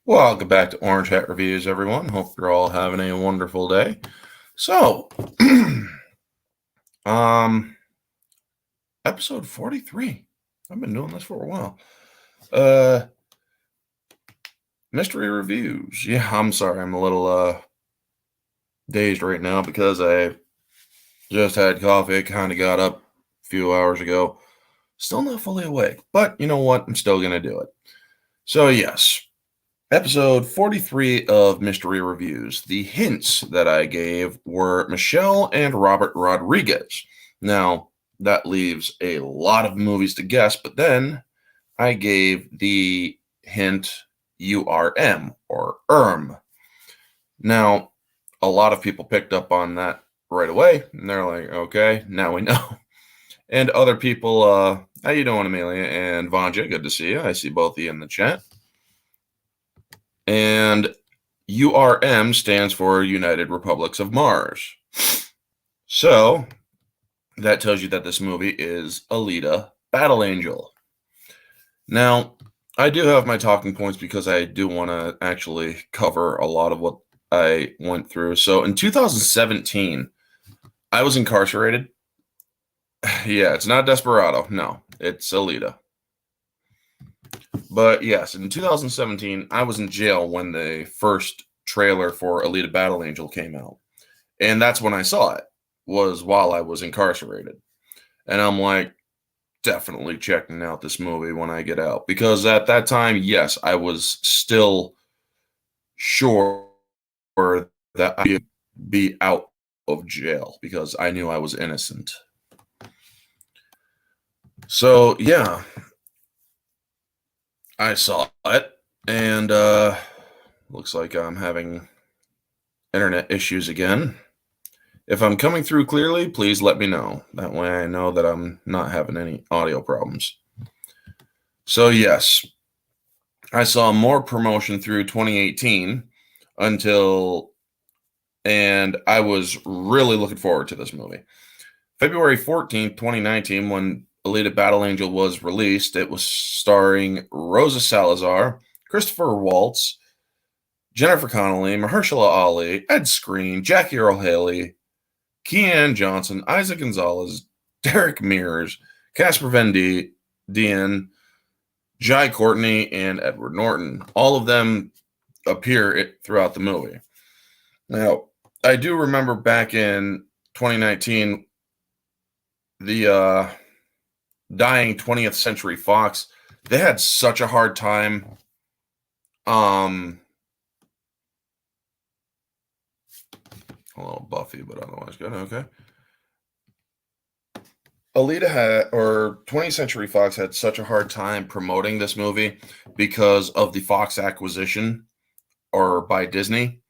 Welcome back to Orange Hat Reviews, everyone. Hope you're all having a wonderful day. So, um, episode 43. I've been doing this for a while. Uh, mystery reviews. Yeah, I'm sorry. I'm a little dazed right now because I just had coffee. I kind of got up a few hours ago. Still not fully awake, but you know what? I'm still going to do it. So, yes, episode 43 of Mystery Reviews. The hints that I gave were Michelle and Robert Rodriguez. Now, that leaves a lot of movies to guess, but then I gave the hint URM or ERM. Now, a lot of people picked up on that right away, and they're like, okay, now we know. And other people, how you doing, Amelia and Vanja? Good to see you. I see both of you in the chat. And URM stands for United Republics of Mars. So that tells you that this movie is Alita Battle Angel. Now, I do have my talking points because I do want to actually cover a lot of what I went through. So in 2017, I was incarcerated. Yeah, it's not Desperado. No, it's Alita. But yes, in 2017, I was in jail when the first trailer for Alita Battle Angel came out. And that's when I saw it, was while I was incarcerated. And I'm like, definitely checking out this movie when I get out. Because at that time, yes, I was still sure that I'd be out of jail because I knew I was innocent. So, yeah, I saw it. And looks like I'm having internet issues again. If I'm coming through clearly, please let me know. That way I know that I'm not having any audio problems. So, yes, I saw more promotion through 2018 and I was really looking forward to this movie. February 14th, 2019, when Alita Battle Angel was released, it was starring Rosa Salazar, Christopher Waltz, Jennifer Connelly, Mahershala Ali, Ed Skrein, Jackie Earle Haley, Keanu Johnson, Isaac Gonzalez, Derek Mears, Casper Van Dien, Jai Courtney, and Edward Norton. All of them appear throughout the movie. Now, I do remember back in 2019, the dying 20th Century Fox, they had such a hard time a little Buffy, but otherwise good. Okay. Alita had, or 20th Century Fox had such a hard time promoting this movie because of the Fox acquisition or by Disney.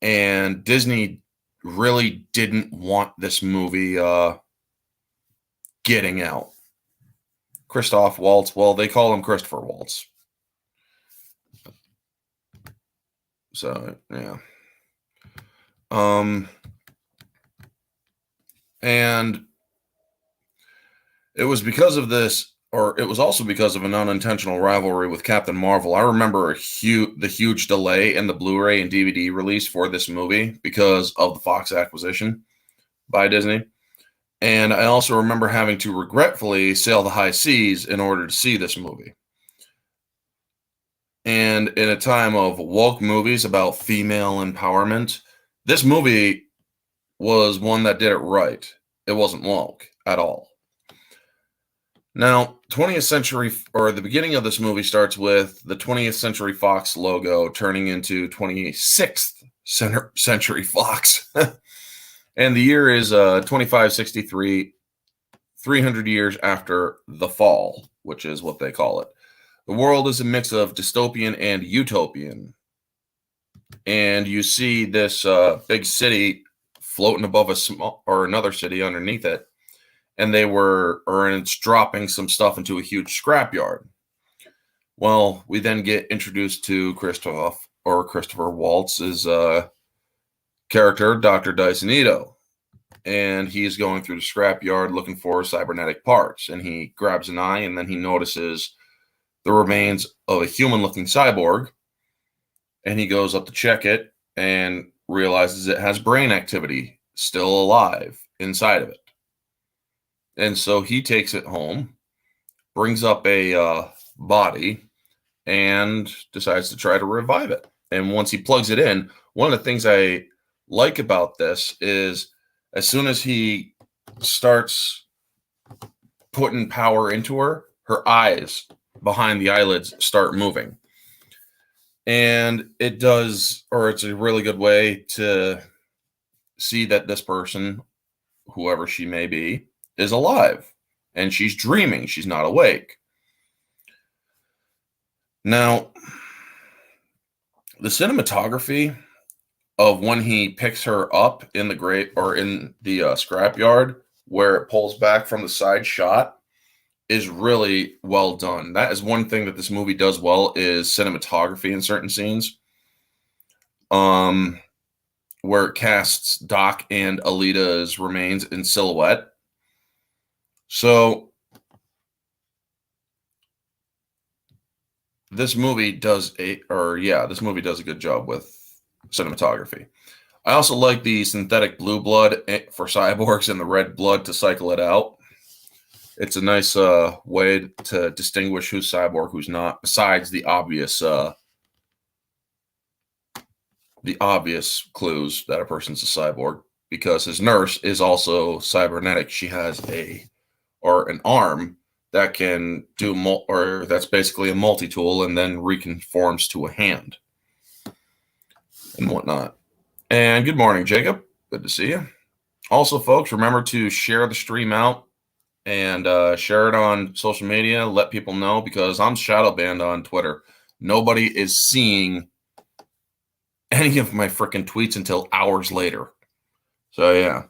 And Disney really didn't want this movie getting out. Christoph Waltz, well, they call him Christopher Waltz. So, yeah. And it was because of this, or it was also because of an unintentional rivalry with Captain Marvel. I remember the huge delay in the Blu-ray and DVD release for this movie because of the Fox acquisition by Disney. And I also remember having to regretfully sail the high seas in order to see this movie. And in a time of woke movies about female empowerment, this movie was one that did it right. It wasn't woke at all. Now, 20th Century, or the beginning of this movie starts with the 20th Century Fox logo turning into 26th Century Fox. And the year is 2563, 300 years after the fall, which is what they call it. The world is a mix of dystopian and utopian. And you see this big city floating above another city underneath it. And it's dropping some stuff into a huge scrapyard. Well, we then get introduced to Christopher Waltz's character, Dr. Dyson Ito. And he's going through the scrapyard looking for cybernetic parts. And he grabs an eye, and then he notices the remains of a human-looking cyborg. and he goes up to check it and realizes it has brain activity still alive inside of it. And so he takes it home, brings up a body, and decides to try to revive it. And once he plugs it in, one of the things I like about this is as soon as he starts putting power into her, her eyes behind the eyelids start moving. And it does, or it's a really good way to see that this person, whoever she may be, is alive and she's dreaming. She's not awake. Now, the cinematography of when he picks her up in the grave or in the scrapyard where it pulls back from the side shot is really well done. That is one thing that this movie does well is cinematography in certain scenes. Where it casts Doc and Alita's remains in silhouette. So this movie does a good job with cinematography. I also like the synthetic blue blood for cyborgs and the red blood to cycle it out. It's a nice way to distinguish who's cyborg, who's not, besides the obvious clues that a person's a cyborg, because his nurse is also cybernetic. She has an arm that can do or that's basically a multi-tool and then reconforms to a hand and whatnot. And good morning, Jacob. Good to see you. Also, folks, remember to share the stream out and share it on social media. Let people know, because I'm shadow banned on Twitter. Nobody is seeing any of my freaking tweets until hours later. So yeah.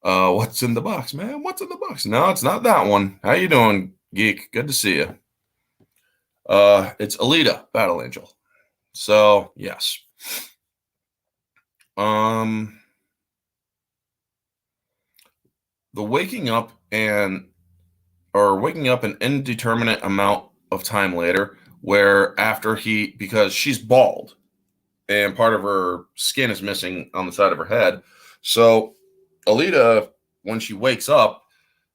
What's in the box, man? What's in the box? No, it's not that one. How you doing, geek? Good to see you. It's Alita, Battle Angel. So yes. The waking up an indeterminate amount of time later, where after because she's bald and part of her skin is missing on the side of her head. So Alita, when she wakes up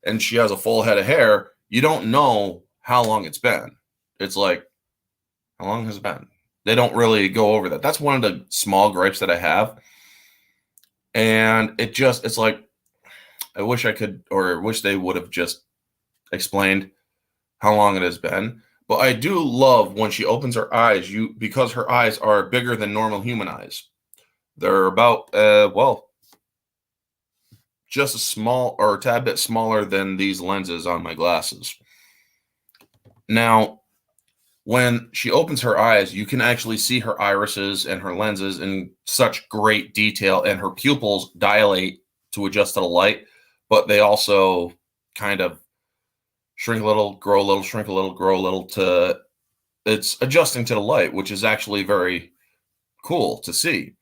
and she has a full head of hair, you don't know how long it's been. It's like, how long has it been? They don't really go over that. That's one of the small gripes that I have. And it's like, I wish they would have just explained how long it has been. But I do love when she opens her eyes, because her eyes are bigger than normal human eyes. They're about, just a small or a tad bit smaller than these lenses on my glasses. Now, when she opens her eyes, you can actually see her irises and her lenses in such great detail, and her pupils dilate to adjust to the light, but they also kind of shrink a little, grow a little, shrink a little, grow a little, it's adjusting to the light, which is actually very cool to see.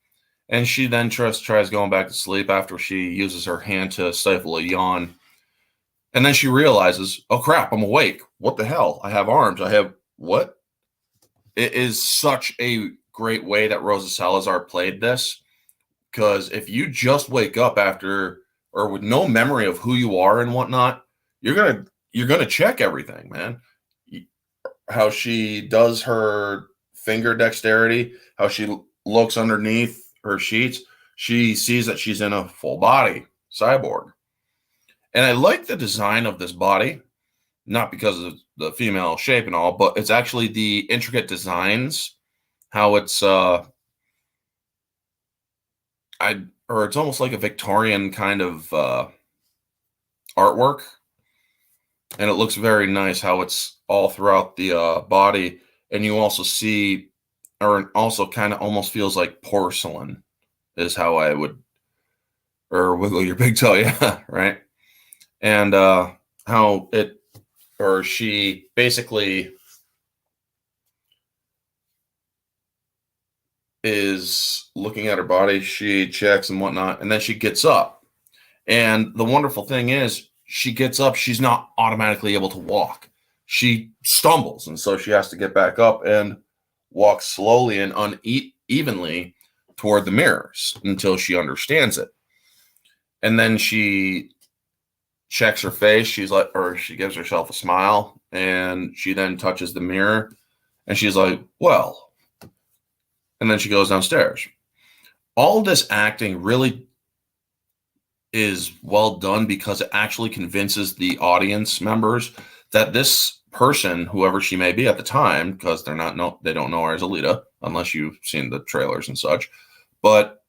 And she then tries going back to sleep after she uses her hand to stifle a yawn. And then she realizes, oh crap, I'm awake. What the hell? I have arms. I have what? It is such a great way that Rosa Salazar played this, because if you just wake up after or with no memory of who you are and whatnot, you're gonna check everything, man. How she does her finger dexterity, how she looks underneath her sheets, she sees that she's in a full body cyborg. And I like the design of this body, not because of the female shape and all, but it's actually the intricate designs, how it's it's almost like a Victorian kind of artwork, and it looks very nice how it's all throughout the body. And you also see, or it also kind of almost feels like porcelain is how I would, or wiggle your big toe, yeah, right? And how she basically is looking at her body, she checks and whatnot, and then she gets up. And the wonderful thing is, she gets up, she's not automatically able to walk. She stumbles, and so she has to get back up and walk slowly and evenly toward the mirrors until she understands it. And then she checks her face. She's like, or she gives herself a smile, and she then touches the mirror, and she's like, well, and then she goes downstairs. All this acting really is well done because it actually convinces the audience members that this person, whoever she may be at the time, because they don't know her as Alita unless you've seen the trailers and such, but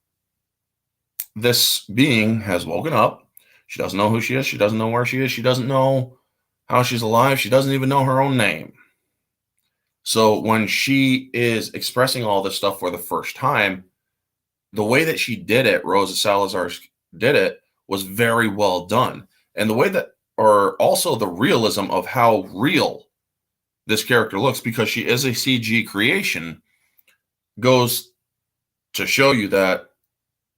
this being has woken up. She doesn't know who she is. She doesn't know where she is. She doesn't know how she's alive. She doesn't even know her own name. So when she is expressing all this stuff for the first time, the way that she did it, Rosa Salazar did it, was very well done. And the way that, or also the realism of how real this character looks, because she is a CG creation, goes to show you that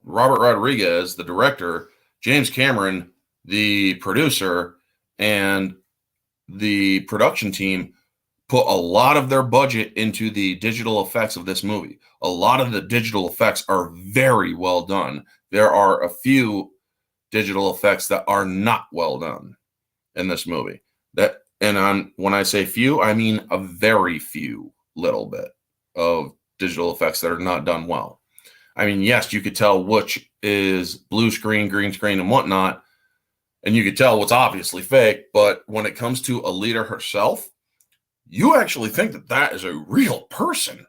Robert Rodriguez, the director, James Cameron, the producer, and the production team put a lot of their budget into the digital effects of this movie. A lot of the digital effects are very well done. There are a few digital effects that are not well done in this movie. When I say few, I mean a very few little bit of digital effects that are not done well. I mean, yes, you could tell which is blue screen, green screen, and whatnot, and you could tell what's obviously fake, but when it comes to Alita herself, you actually think that that is a real person.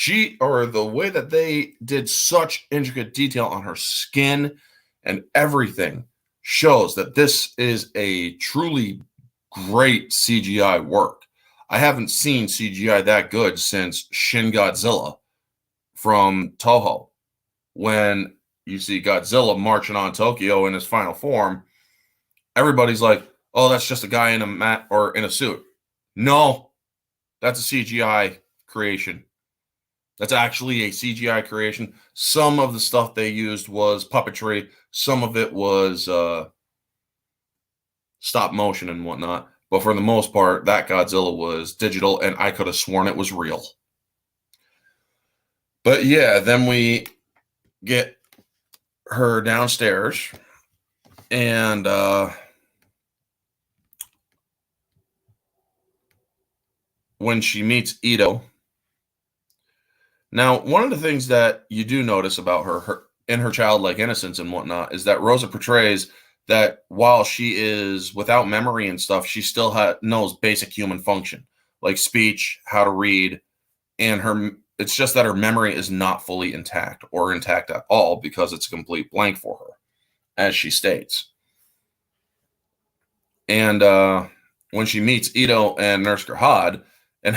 The way that they did such intricate detail on her skin and everything shows that this is a truly great CGI work. I haven't seen CGI that good since Shin Godzilla from Toho. When you see Godzilla marching on Tokyo in his final form, everybody's like, oh, that's just a guy in a mat or in a suit. No, that's a CGI creation. That's actually a CGI creation. Some of the stuff they used was puppetry. Some of it was stop motion and whatnot. But for the most part, that Godzilla was digital, and I could have sworn it was real. But yeah, then we get her downstairs, and when she meets Ito. Now, one of the things that you do notice about her in her childlike innocence and whatnot is that Rosa portrays that while she is without memory and stuff, she still knows basic human function, like speech, how to read, and it's just that her memory is not fully intact or intact at all because it's a complete blank for her, as she states. And when she meets Ito and Nurse Gerhard and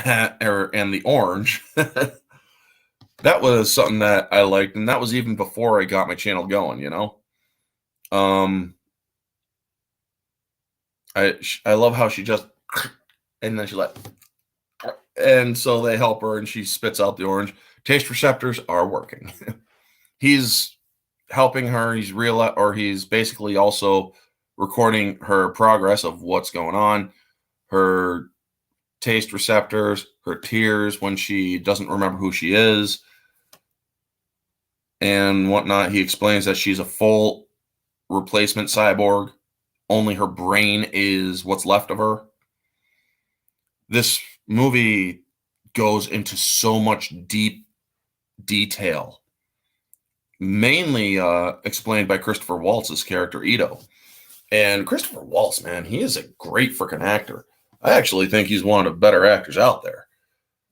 the orange, that was something that I liked, and that was even before I got my channel going, you know? I love how she just, and then she and so they help her, and she spits out the orange. Taste receptors are working. He's helping her. He's basically also recording her progress of what's going on, her taste receptors, her tears when she doesn't remember who she is, and whatnot. He explains that she's a full replacement cyborg. Only her brain is what's left of her. This movie goes into so much deep detail, mainly explained by Christopher Waltz's character, Ito. And Christopher Waltz, man, he is a great freaking actor. I actually think he's one of the better actors out there.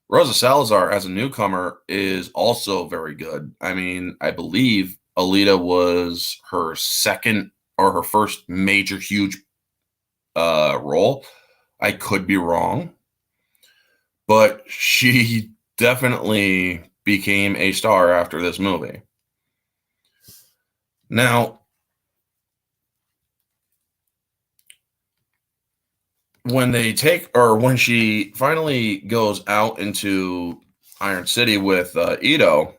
Rosa Salazar, as a newcomer, is also very good. I mean, I believe Alita was her second or her first major, huge role. I could be wrong, but she definitely became a star after this movie. Now, when she finally goes out into Iron City with Ito,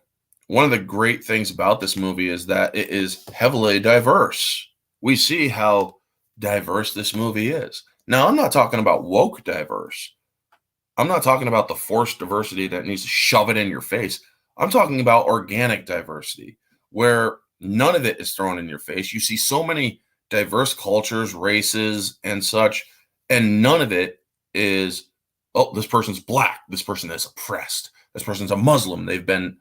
one of the great things about this movie is that it is heavily diverse. We see how diverse this movie is. Now, I'm not talking about woke diverse. I'm not talking about the forced diversity that needs to shove it in your face. I'm talking about organic diversity, where none of it is thrown in your face. You see so many diverse cultures, races, and such, and none of it is, oh, this person's black, this person is oppressed, this person's a Muslim, they've been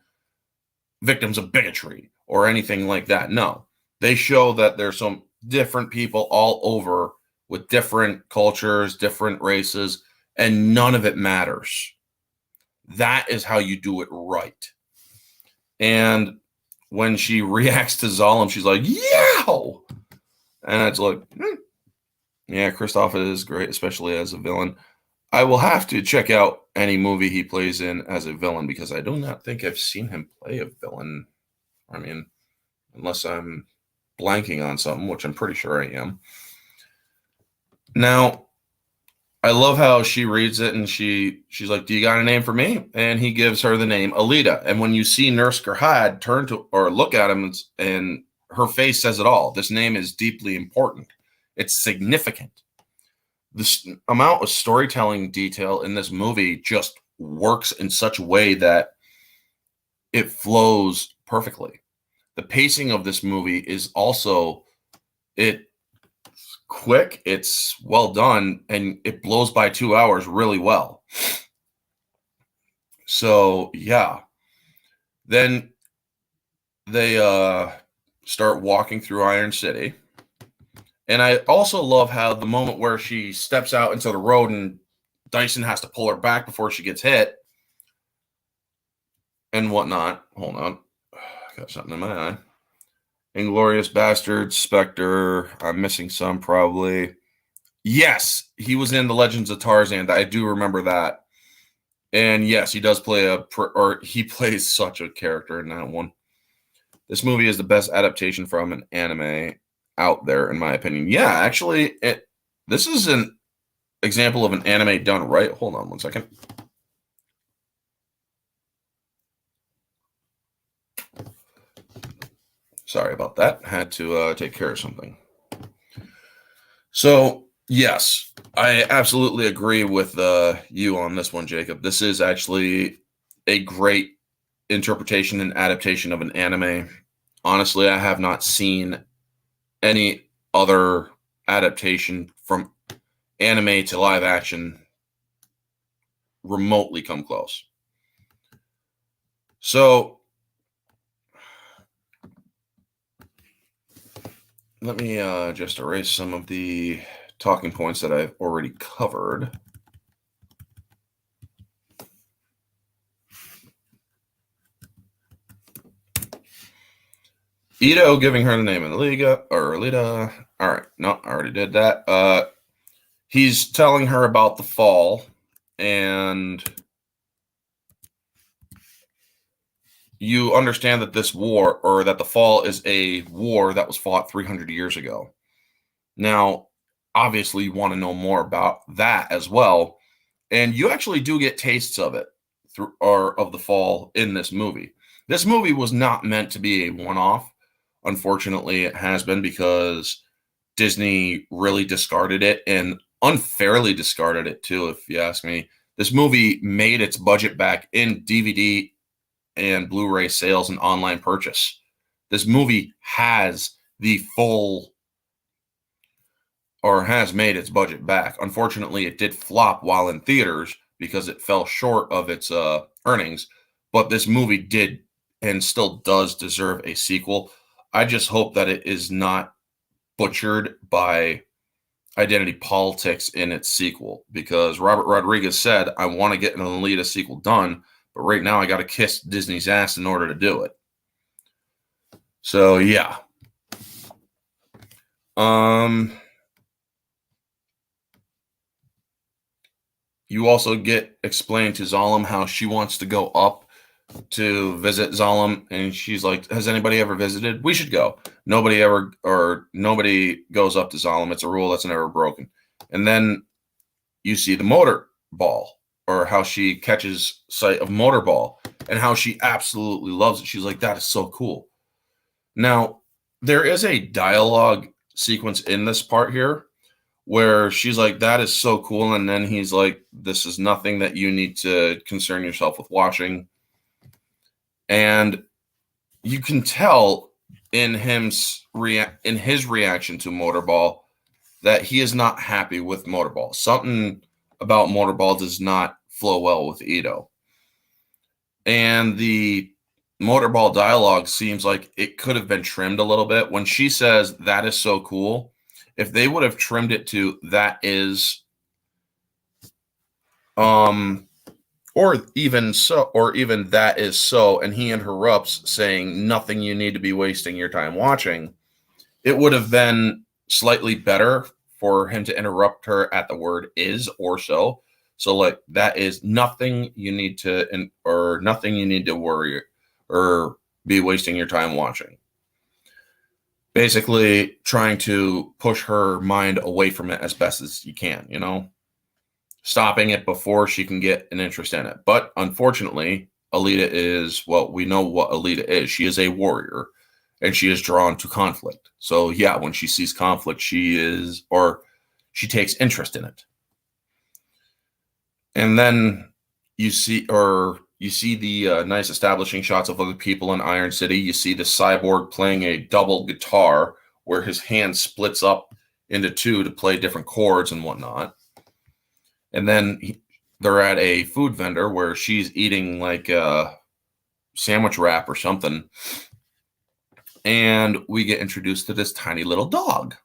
victims of bigotry or anything like that. No, they show that there's some different people all over with different cultures, different races, and none of it matters. That is how you do it right. And when she reacts to Zalem, she's like, "Yow!" And it's like, yeah, Christoph is great, especially as a villain. I will have to check out any movie he plays in as a villain because I do not think I've seen him play a villain. I mean, unless I'm blanking on something, which I'm pretty sure I am. Now, I love how she reads it and she's like, "Do you got a name for me?" And he gives her the name Alita. And when you see Nurse Gerhard turn to or look at him and her face says it all. This name is deeply important. It's significant. This amount of storytelling detail in this movie just works in such a way that it flows perfectly. The pacing of this movie is also it's quick, it's well done, and it blows by 2 hours really well. So yeah. Then they start walking through Iron City. And I also love how the moment where she steps out into the road and Dyson has to pull her back before she gets hit and whatnot. Hold on. I got something in my eye. Inglorious Bastards, Spectre. I'm missing some probably. Yes, he was in The Legends of Tarzan. I do remember that. And yes, he does play he plays such a character in that one. This movie is the best adaptation from an anime out there, in my opinion. Yeah, actually, this is an example of an anime done right. Hold on one second. Sorry about that. Had to take care of something. So, yes, I absolutely agree with you on this one, Jacob. This is actually a great interpretation and adaptation of an anime. Honestly, I have not seen any other adaptation from anime to live action remotely come close. So let me just erase some of the talking points that I've already covered. Ito giving her the name of the Liga or Alita. All right, no, I already did that. He's telling her about the fall, and you understand that this war, or that the fall, is a war that was fought 300 years ago. Now, obviously, you want to know more about that as well, and you actually do get tastes of it or of the fall in this movie. This movie was not meant to be a one-off. Unfortunately, it has been because Disney really discarded it and unfairly discarded it too, if you ask me. This movie made its budget back in DVD and Blu-ray sales and online purchase. This movie has the full or has made its budget back. Unfortunately, it did flop while in theaters because it fell short of its earnings, but this movie did and still does deserve a sequel. I just hope that it is not butchered by identity politics in its sequel, because Robert Rodriguez said, "I want to get an Alita sequel done, but right now I got to kiss Disney's ass in order to do it." So yeah. You also get explained to Zalem how she wants to go up to visit Zalem, and she's like, "Has anybody ever visited? We should go." Nobody goes up to Zalem. It's a rule that's never broken. And then you see the motor ball, or how she catches sight of motor ball, and how she absolutely loves it. She's like, "That is so cool." Now, there is a dialogue sequence in this part here where she's like, "That is so cool." And then he's like, "This is nothing that you need to concern yourself with watching." And you can tell in his reaction to Motorball that he is not happy with Motorball. Something about Motorball does not flow well with Ito. And the Motorball dialogue seems like it could have been trimmed a little bit. When she says, "That is so cool," if they would have trimmed it to "that is," or even "that is so," and he interrupts saying, "Nothing you need to be wasting your time watching," it would have been slightly better for him to interrupt her at the word "is" or "so." So like, that is nothing you need to, or nothing you need to worry or be wasting your time watching. Basically trying to push her mind away from it as best as you can, stopping it before she can get an interest in it. But unfortunately, Alita is, well, we know what Alita is. She is a warrior and she is drawn to conflict. So yeah, when she sees conflict, she takes interest in it. And then you see the nice establishing shots of other people in Iron City. You see the cyborg playing a double guitar where his hand splits up into two to play different chords and whatnot. And then they're at a food vendor where she's eating like a sandwich wrap or something. And we get introduced to this tiny little dog.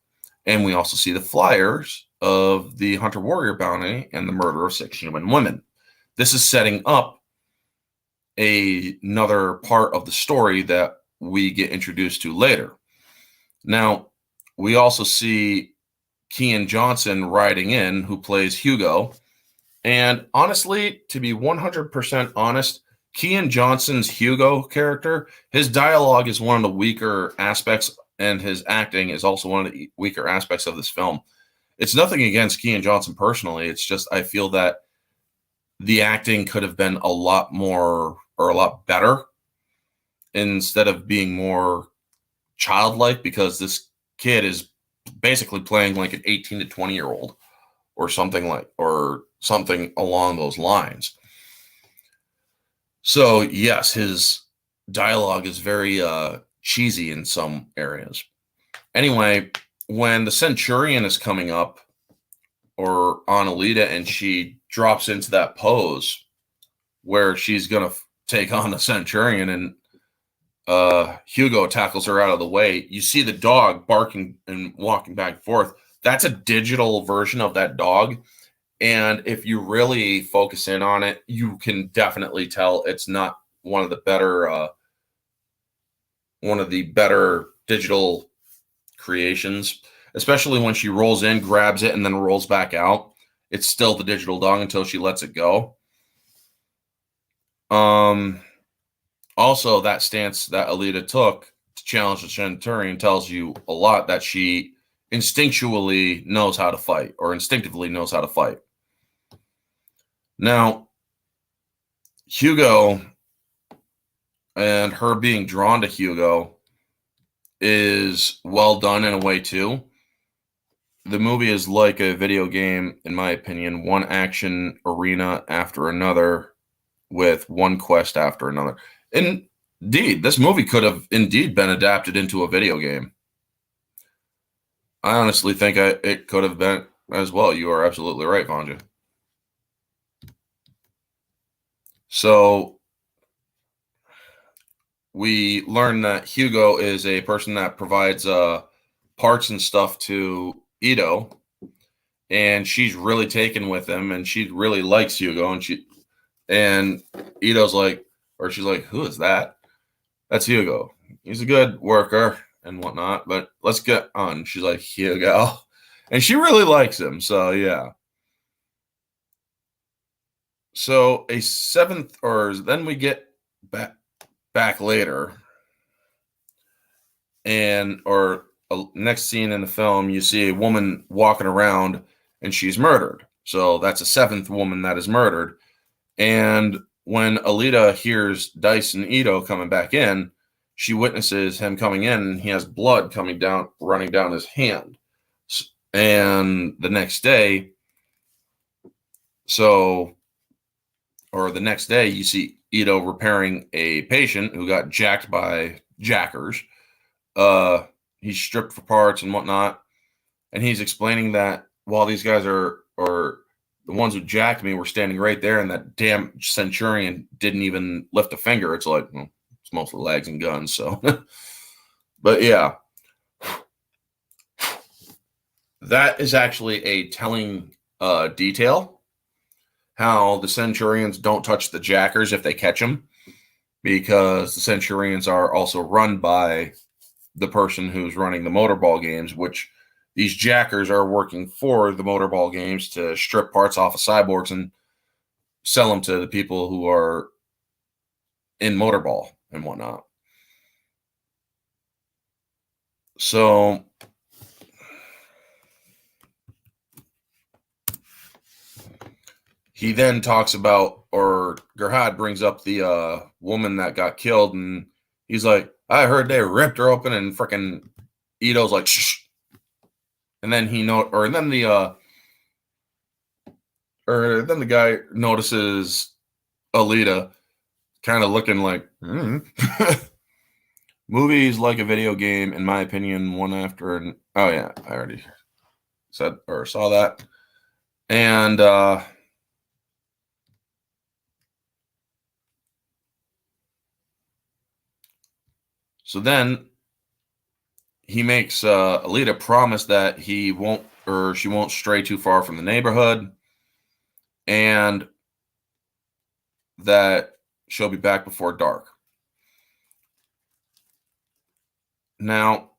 And we also see the flyers of the Hunter Warrior bounty and the murder of 6 human women. This is setting up another part of the story that we get introduced to later. Now, we also see Kean Johnson riding in, who plays Hugo. And honestly, to be 100% honest, Kean Johnson's Hugo character, his dialogue is one of the weaker aspects, and his acting is also one of the weaker aspects of this film. It's nothing against Kean Johnson personally. It's just I feel that the acting could have been a lot more or a lot better instead of being more childlike, because this kid is basically playing like an 18 to 20-year-old or something along those lines. So yes, his dialogue is very cheesy in some areas. Anyway, when the Centurion is coming up or on Alita and she drops into that pose where she's going to take on the Centurion and Hugo tackles her out of the way, you see the dog barking and walking back and forth. That's a digital version of that dog. And if you really focus in on it, you can definitely tell it's not one of the better digital creations, especially when she rolls in, grabs it, and then rolls back out. It's still the digital dog until she lets it go. Also, that stance that Alita took to challenge the Centurion tells you a lot, that she instinctually knows how to fight, or instinctively knows how to fight. Now, Hugo and her being drawn to Hugo is well done in a way too. The movie is like a video game, in my opinion, one action arena after another with one quest after another. Indeed, this movie could have indeed been adapted into a video game. I honestly think it could have been as well. You are absolutely right, Vanja. So we learn that Hugo is a person that provides parts and stuff to Ito, and she's really taken with him, and she really likes Hugo, and Ito's like, or she's like, "Who is that?" "That's Hugo. He's a good worker and whatnot, but let's get on." She's like, "Hugo," and she really likes him. So yeah. So then we get back later, next scene in the film, you see a woman walking around and she's murdered. So that's a 7th woman that is murdered. And when Alita hears Dice and Ito coming back in, she witnesses him coming in and he has blood running down his hand. And the next day, you see Ito repairing a patient who got jacked by jackers. He's stripped for parts and whatnot, and he's explaining that while these guys are the ones who jacked me were standing right there, and that damn Centurion didn't even lift a finger. It's like, well, it's mostly legs and guns. So, but yeah, that is actually a telling detail. How the Centurions don't touch the jackers if they catch them, because the Centurions are also run by the person who's running the motorball games, which these jackers are working for the motorball games to strip parts off of cyborgs and sell them to the people who are in motorball and whatnot. So he then talks about, or Gerhard brings up the woman that got killed, and he's like, I heard they ripped her open, and freaking Ito's like, shh. And then then the guy notices Alita kind of looking like, Movies like a video game, in my opinion, one after an. Oh yeah, I already said or saw that. And so then he makes Alita promise that he won't, or she won't stray too far from the neighborhood, and that she'll be back before dark. Now,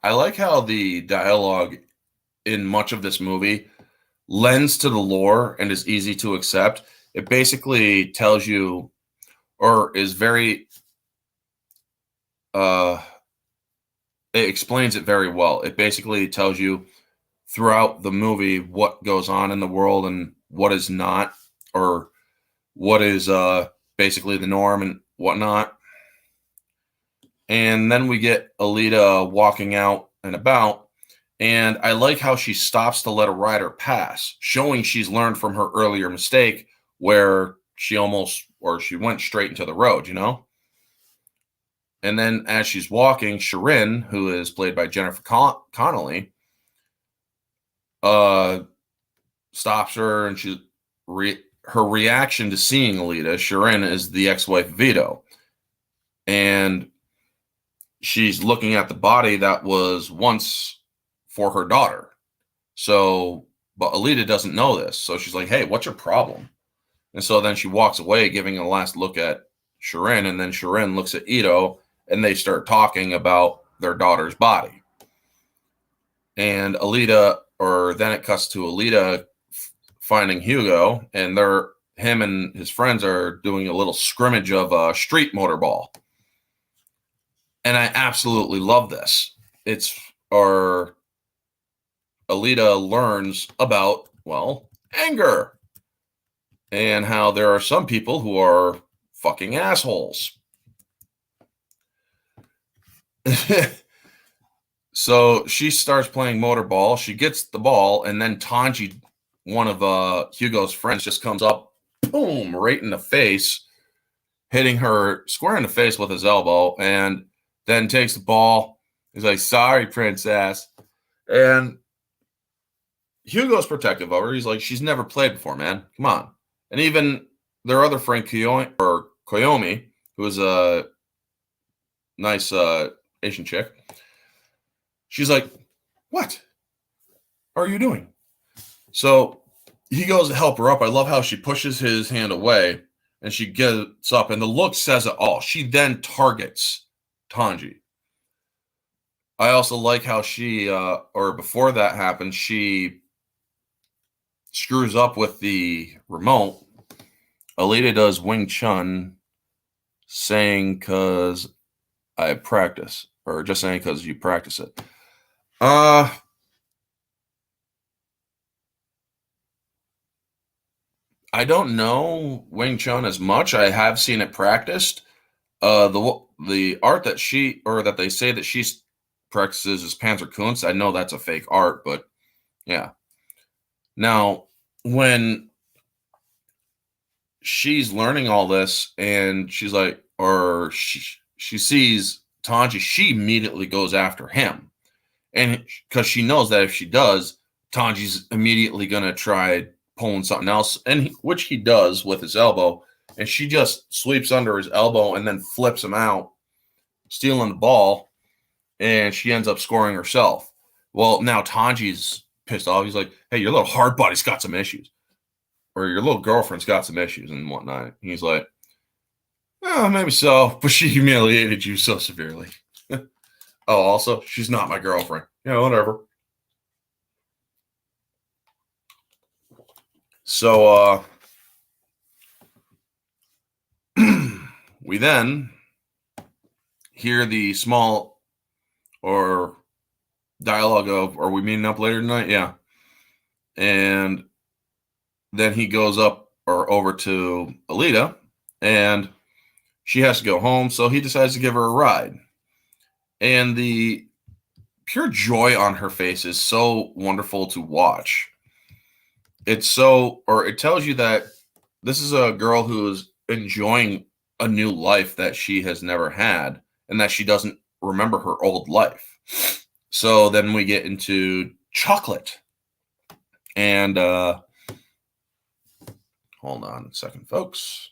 I like how the dialogue in much of this movie lends to the lore and is easy to accept. It basically tells you, or is very, it explains it very well. It basically tells you throughout the movie what goes on in the world and what is not, or what is basically the norm and whatnot. And then we get Alita walking out and about, and I like how she stops to let a rider pass, showing she's learned from her earlier mistake where she went straight into the road, And then as she's walking, Shirin, who is played by Jennifer Connelly, stops her, and her reaction to seeing Alita, Shirin, is the ex-wife Vito, and she's looking at the body that was once for her daughter. So, but Alita doesn't know this, so she's like, "Hey, what's your problem?" And so then she walks away, giving a last look at Shirin, and then Shirin looks at Ito, and they start talking about their daughter's body. And then it cuts to Alita finding Hugo, and him and his friends are doing a little scrimmage of street motorball. And I absolutely love this. Alita learns about, anger, and how there are some people who are fucking assholes. So she starts playing motorball. She gets the ball, and then Tanji, one of Hugo's friends, just comes up, boom, right in the face, hitting her square in the face with his elbow, and then takes the ball. He's like, "Sorry, princess." And Hugo's protective of her. He's like, "She's never played before, man. Come on." And even their other friend, Koyomi, who is a nice Asian chick, she's like, "What are you doing?" So he goes to help her up. I love how she pushes his hand away, and she gets up, and the look says it all. She then targets Tanji. I also like how she, or before that happens, she screws up with the remote. Alita does Wing Chun, saying because I practice, or just saying because you practice it. I don't know Wing Chun as much. I have seen it practiced. The art that they say that she practices is Panzerkunst. I know that's a fake art, but yeah. Now, when she's learning all this and she's like, or she sees Tanji, she immediately goes after him. And because she knows that if she does, Tanji's immediately going to try pulling something else, and which he does with his elbow. And she just sweeps under his elbow and then flips him out, stealing the ball. And she ends up scoring herself. Well, now Tanji's pissed off. He's like, hey, your little hard body's got some issues. Or your little girlfriend's got some issues and whatnot. He's like, oh, maybe so, but she humiliated you so severely. Oh, also, she's not my girlfriend. Yeah, whatever. So, we then hear the small or dialogue of, are we meeting up later tonight? Yeah. And then he goes up or over to Alita, and she has to go home, so he decides to give her a ride. And the pure joy on her face is so wonderful to watch. It tells you that this is a girl who's enjoying a new life that she has never had, and that she doesn't remember her old life. So then we get into chocolate. And hold on a second, folks.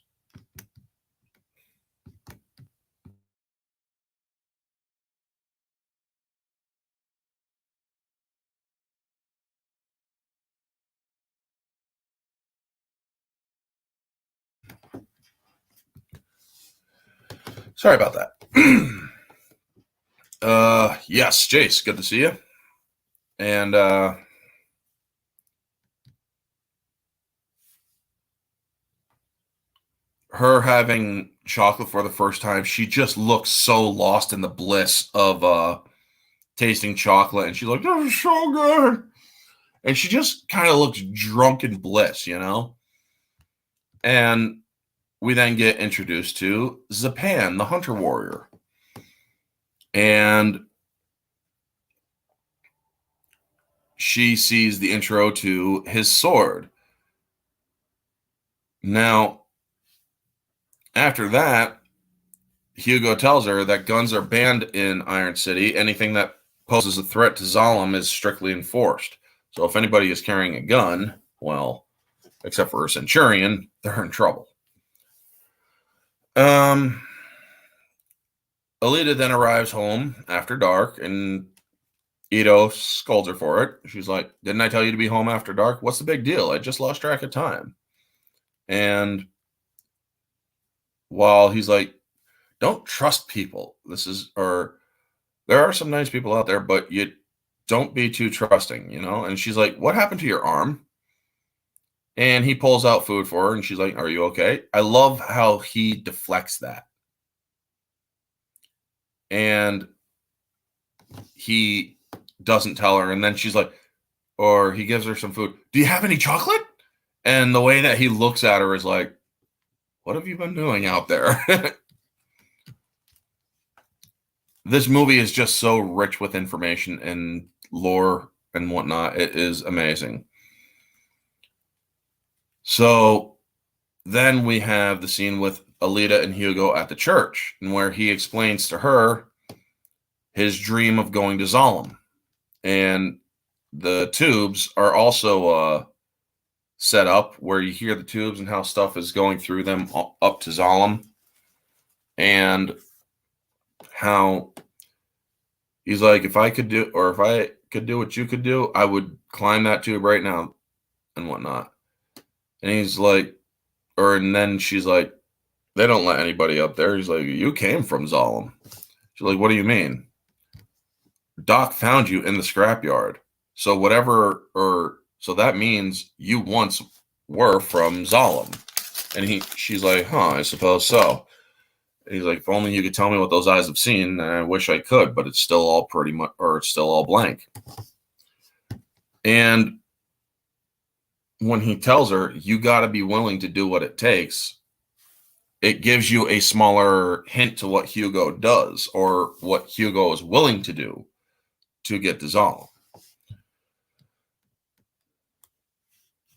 Sorry about that. Yes, Jace, good to see you. And her having chocolate for the first time, she just looks so lost in the bliss of tasting chocolate, and she's like, "This is so good," and she just kind of looks drunk in bliss, you know. And we then get introduced to Zapan, the hunter warrior, and she sees the intro to his sword. Now, after that, Hugo tells her that guns are banned in Iron City. Anything that poses a threat to Zalem is strictly enforced. So if anybody is carrying a gun, well, except for a Centurion, they're in trouble. Alita then arrives home after dark, and Ito scolds her for it. She's like, didn't I tell you to be home after dark? What's the big deal? I just lost track of time. And while he's like, don't trust people. There are some nice people out there, but you don't be too trusting, you know? And she's like, what happened to your arm? And he pulls out food for her, and she's like, are you okay? I love how he deflects that. And he doesn't tell her. And then she's like, or he gives her some food. Do you have any chocolate? And the way that he looks at her is like, what have you been doing out there? This movie is just so rich with information and lore and whatnot. It is amazing. So then we have the scene with Alita and Hugo at the church, and where he explains to her his dream of going to Zalem. And the tubes are also set up where you hear the tubes and how stuff is going through them up to Zalem. And how he's like, if I could do what you could do, I would climb that tube right now and whatnot. And he's like, and then she's like, they don't let anybody up there. He's like, you came from Zalem. She's like, what do you mean? Doc found you in the scrapyard. So so that means you once were from Zalem. And she's like, I suppose so. And he's like, if only you could tell me what those eyes have seen. And I wish I could, but it's still all it's still all blank. And when he tells her, you got to be willing to do what it takes, it gives you a smaller hint to what Hugo does, or what Hugo is willing to do to get to Zalem.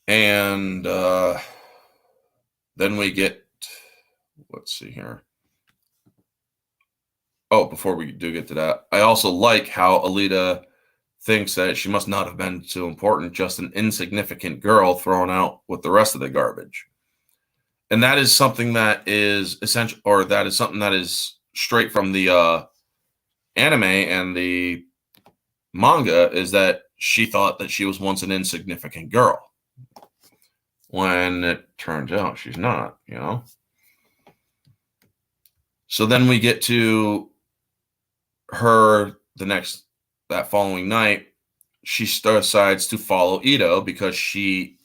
And then we get, let's see here. Oh, before we do get to that, I also like how Alita thinks that she must not have been too important, just an insignificant girl thrown out with the rest of the garbage. And that is something that is essential, or that is something that is straight from the anime and the manga, is that she thought that she was once an insignificant girl, when it turns out she's not, you know? So then we get to her that following night. She decides to follow Ito because she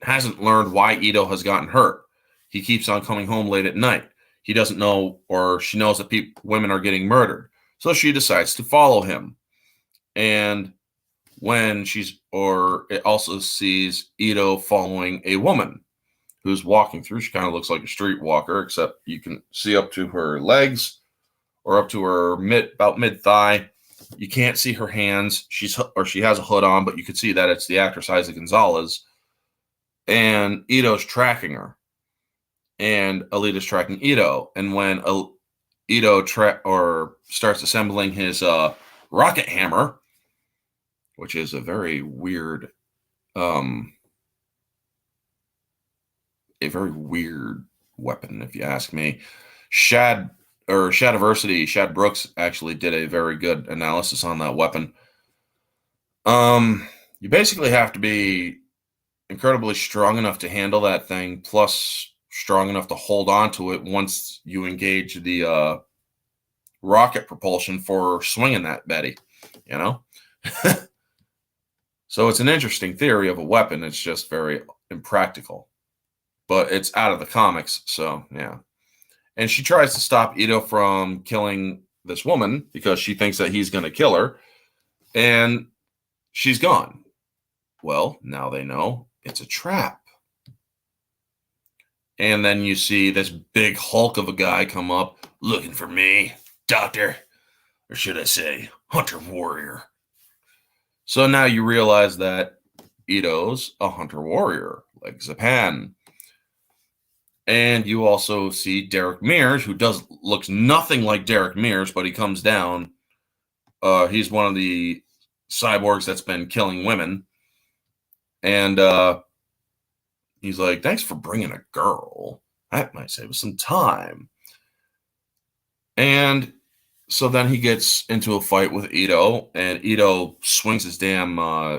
hasn't learned why Ito has gotten hurt. He keeps on coming home late at night. He doesn't know, or she knows that women are getting murdered. So she decides to follow him. And it also sees Ito following a woman who's walking through. She kind of looks like a streetwalker, except you can see up to her legs, or up to her about mid-thigh. You can't see her hands. She has a hood on, but you can see that it's the actress Isa Gonzalez. And Ito's tracking her. And Alita's tracking Ito. And when Ito starts assembling his rocket hammer, which is a very weird weapon, if you ask me. Shadiversity, Shad Brooks actually did a very good analysis on that weapon. You basically have to be incredibly strong enough to handle that thing, plus strong enough to hold on to it once you engage the rocket propulsion for swinging that Betty, you know? So it's an interesting theory of a weapon. It's just very impractical. But it's out of the comics, so yeah. And she tries to stop Ito from killing this woman because she thinks that he's going to kill her. And she's gone. Well, now they know it's a trap. And then you see this big hulk of a guy come up, looking for me, doctor, or should I say, hunter warrior. So now you realize that Ito's a hunter warrior, like Zapan. And you also see Derek Mears, who looks nothing like Derek Mears, but he comes down. He's one of the cyborgs that's been killing women. And he's like, thanks for bringing a girl. That might save us some time. And so then he gets into a fight with Ito, and Ito swings his damn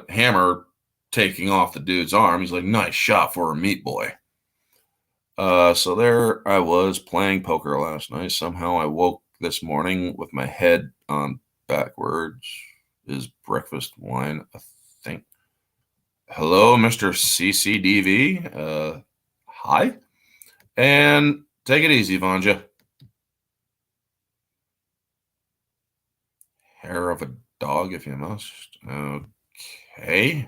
hammer, taking off the dude's arm. He's like, nice shot for a meat boy. So there I was playing poker last night. Somehow I woke this morning with my head on backwards. Is breakfast wine a thing? Hello, Mr. CCDV. Hi. And take it easy, Vanja. Hair of a dog, if you must. Okay.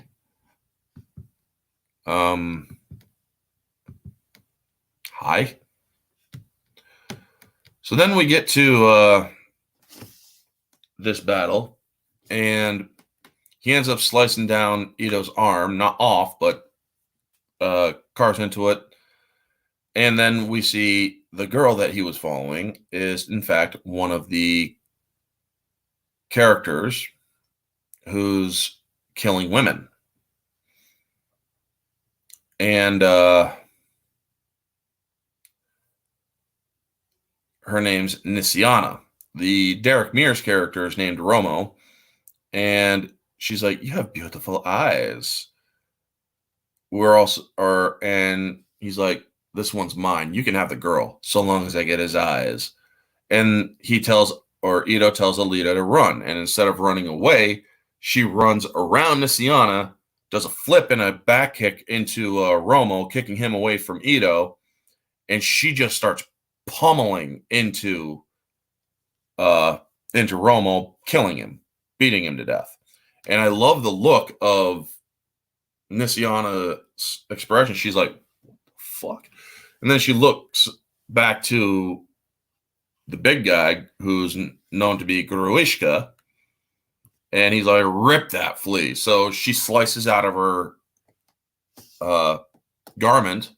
Hi. So then we get to this battle, and he ends up slicing down Ito's arm, not off, but carves into it. And then we see the girl that he was following is, in fact, one of the characters who's killing women. And her name's Nisiana. The Derek Mears character is named Romo. And she's like, you have beautiful eyes. And he's like, this one's mine. You can have the girl, so long as I get his eyes. And Ito tells Alita to run. And instead of running away, she runs around Nisiana, does a flip and a back kick into Romo, kicking him away from Ito. And she just starts pummeling into Romo, killing him, beating him to death. And I love the look of Nisiana's expression. She's like, fuck. And then she looks back to the big guy who's known to be Gruishka, and he's like, rip that flea. So she slices out of her garment,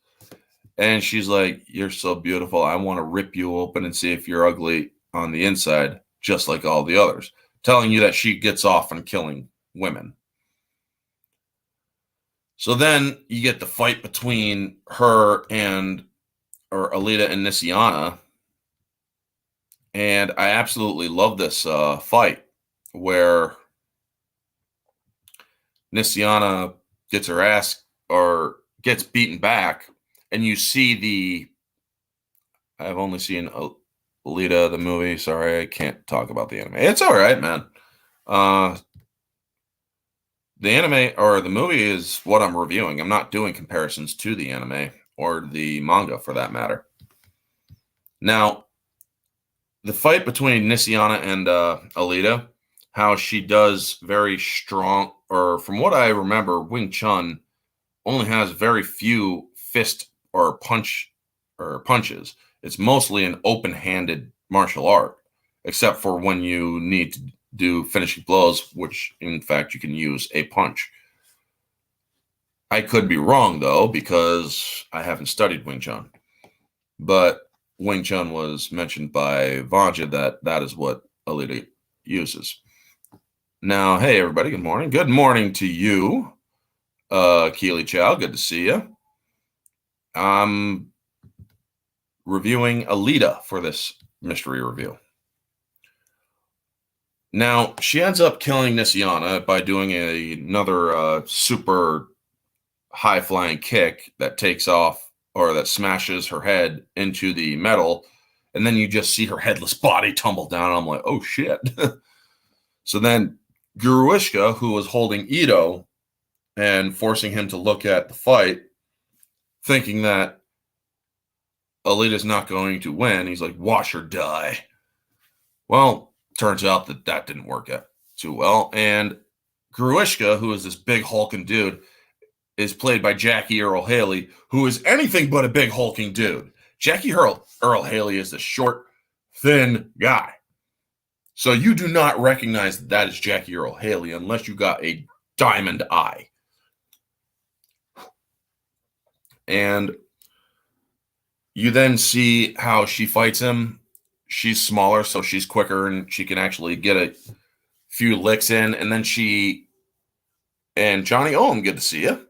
and she's like, "You're so beautiful. I want to rip you open and see if you're ugly on the inside, just like all the others," telling you that she gets off on killing women. So then you get the fight between her and or Alita and Nissiana, and I absolutely love this fight where Nissiana gets her ass or gets beaten back, and you see I've only seen Alita the movie. Sorry, I can't talk about the anime. It's all right, man. The anime or the movie is what I'm reviewing. I'm not doing comparisons to the anime or the manga for that matter. Now, the fight between Nissiana and Alita, how she does very strong, or from what I remember, Wing Chun only has very few fist or punches. It's mostly an open-handed martial art, except for when you need to do finishing blows, which in fact you can use a punch. I could be wrong though, because I haven't studied Wing Chun, but Wing Chun was mentioned by Vanja that is what Alita uses. Now, hey everybody, good morning. Good morning to you, Keely Chow. Good to see you. I'm reviewing Alita for this mystery review. Now, she ends up killing Nissiana by doing another super high-flying kick that takes off or that smashes her head into the metal, and then you just see her headless body tumble down. I'm like, oh shit. So then Guruishka, who was holding Ito and forcing him to look at the fight, thinking that Alita's not going to win, he's like, watch her die. Well, turns out that didn't work out too well, and Guruishka, who is this big hulking dude, is played by Jackie Earle Haley, who is anything but a big hulking dude. Jackie Earle Haley is the short, thin guy. So you do not recognize that is Jackie Earle Haley unless you got a diamond eye. And you then see how she fights him. She's smaller, so she's quicker, and she can actually get a few licks in. And then and Johnny Ohm, good to see you.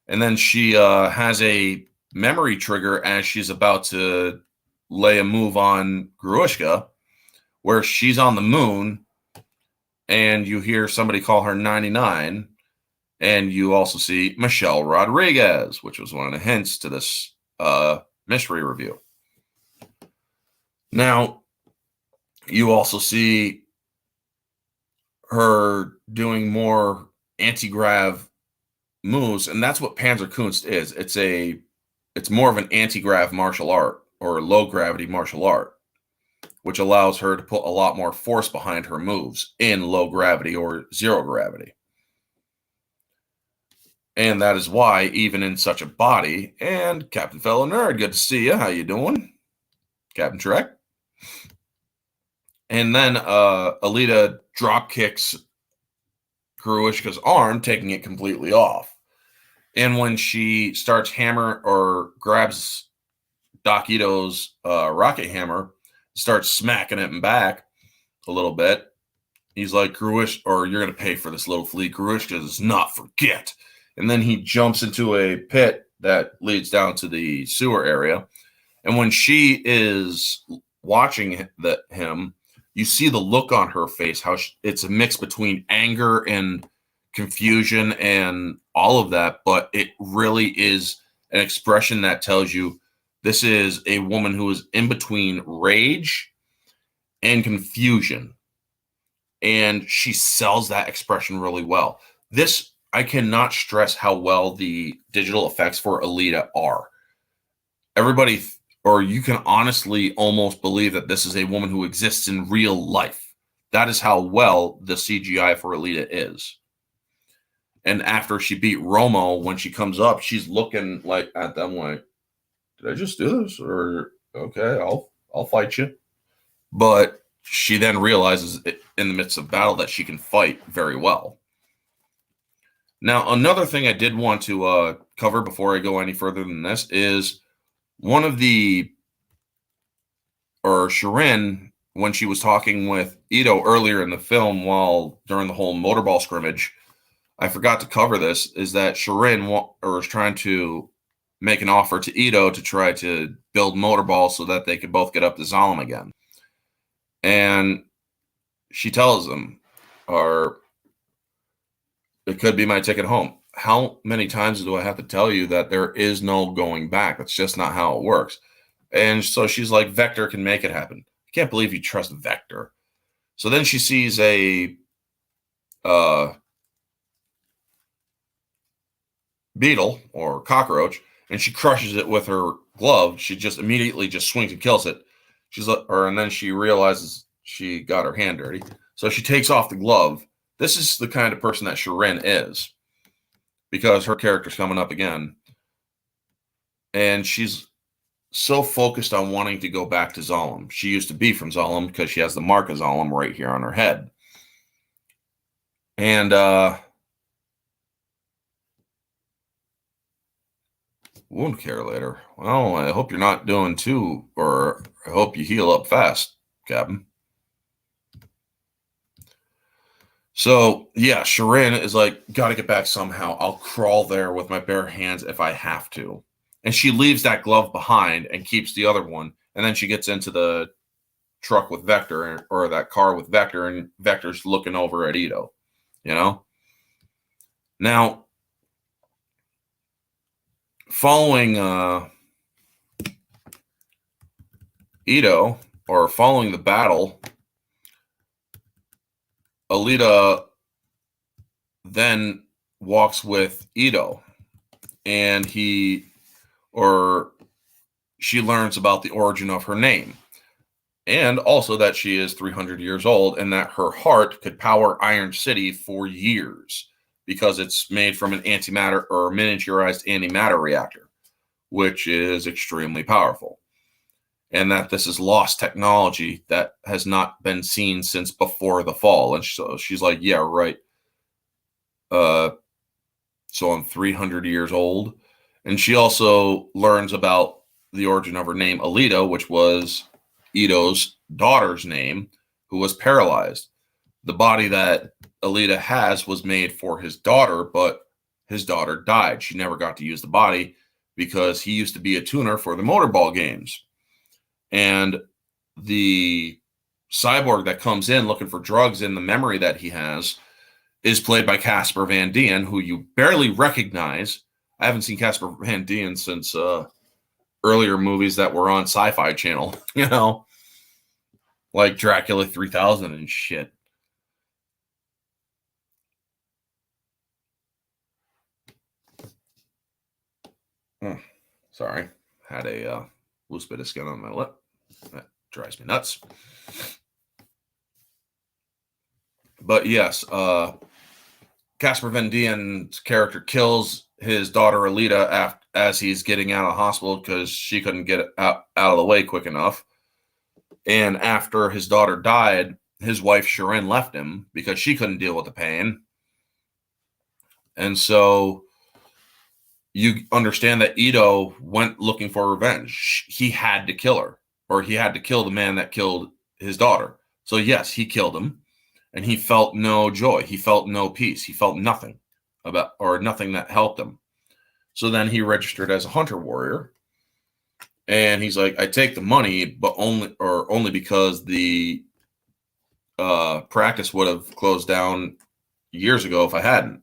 And then she has a memory trigger as she's about to lay a move on Gruishka, where she's on the moon, and you hear somebody call her 99, and you also see Michelle Rodriguez, which was one of the hints to this mystery review. Now, you also see her doing more anti-grav moves, and that's what Panzerkunst is. It's more of an anti-grav martial art or low gravity martial art, which allows her to put a lot more force behind her moves in low gravity or zero gravity. And that is why, even in such a body, and Captain Fellow Nerd, good to see you. How you doing? Captain Trek. And then Alita drop kicks Gruishka's arm, taking it completely off. And when she starts grabs Doc Ito's rocket hammer, starts smacking it back a little bit, he's like, you're going to pay for this little flea. Gruishka does not forget. And then he jumps into a pit that leads down to the sewer area. And when she is watching him, you see the look on her face, how it's a mix between anger and confusion and all of that, but it really is an expression that tells you this is a woman who is in between rage and confusion. And she sells that expression really well. I cannot stress how well the digital effects for Alita are. Everybody, or you can honestly almost believe that this is a woman who exists in real life. That is how well the CGI for Alita is. And after she beat Romo, when she comes up, she's looking like at them like, did I just do this? Or okay, I'll fight you. But she then realizes in the midst of battle that she can fight very well. Now, another thing I did want to cover before I go any further than this is one of the, or Shirin, when she was talking with Ito earlier in the film while during the whole motorball scrimmage, I forgot to cover this, is that Shirin is trying to make an offer to Ito to try to build motorball so that they could both get up to Zalem again. And she tells him, or it could be my ticket home. How many times do I have to tell you that there is no going back? That's just not how it works. And so she's like, Vector can make it happen. I can't believe you trust Vector. So then she sees a beetle or cockroach, and she crushes it with her glove. She just immediately just swings and kills it. And then she realizes she got her hand dirty. So she takes off the glove. This is the kind of person that Shirin is, because her character's coming up again. And she's so focused on wanting to go back to Zalem. She used to be from Zalem because she has the mark of Zalem right here on her head. And wound care later. Well, I hope you're not doing too, or I hope you heal up fast, Captain. So, yeah, Shirin is like, gotta get back somehow. I'll crawl there with my bare hands if I have to. And she leaves that glove behind and keeps the other one. And then she gets into the truck with Vector, or that car with Vector, and Vector's looking over at Ito, you know? Now, following Ito, or following the battle, Alita then walks with Ito, and she learns about the origin of her name, and also that she is 300 years old and that her heart could power Iron City for years because it's made from an antimatter or miniaturized antimatter reactor, which is extremely powerful. And that this is lost technology that has not been seen since before the fall. And so she's like, yeah, right. So I'm 300 years old. And she also learns about the origin of her name, Alita, which was Ito's daughter's name, who was paralyzed. The body that Alita has was made for his daughter, but his daughter died. She never got to use the body because he used to be a tuner for the motorball games. And the cyborg that comes in looking for drugs in the memory that he has is played by Casper Van Dien, who you barely recognize. I haven't seen Casper Van Dien since earlier movies that were on Sci-Fi Channel, you know, like Dracula 3000 and shit. Sorry, had a loose bit of skin on my lip. That drives me nuts. But yes, Casper Van Dien's character kills his daughter Alita as he's getting out of the hospital because she couldn't get out of the way quick enough. And after his daughter died, his wife Shirin left him because she couldn't deal with the pain. And so you understand that Ito went looking for revenge. He had to kill her, or he had to kill the man that killed his daughter. So yes, he killed him, and he felt no joy. He felt no peace. He felt nothing nothing that helped him. So then he registered as a hunter warrior, and he's like, I take the money, but only because the practice would have closed down years ago if I hadn't.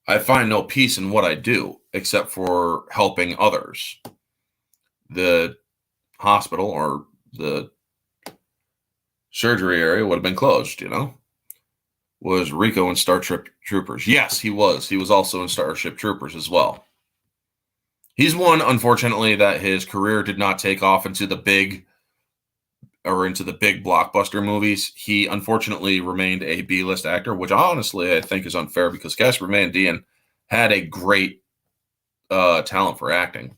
I find no peace in what I do except for helping others. The hospital or the surgery area would have been closed, you know? Was Rico in Starship Troopers? Yes, he was. He was also in Starship Troopers as well. He's one, unfortunately, that his career did not take off into the big blockbuster movies. He unfortunately remained a B-list actor, which honestly I think is unfair because Casper Van Dien had a great talent for acting.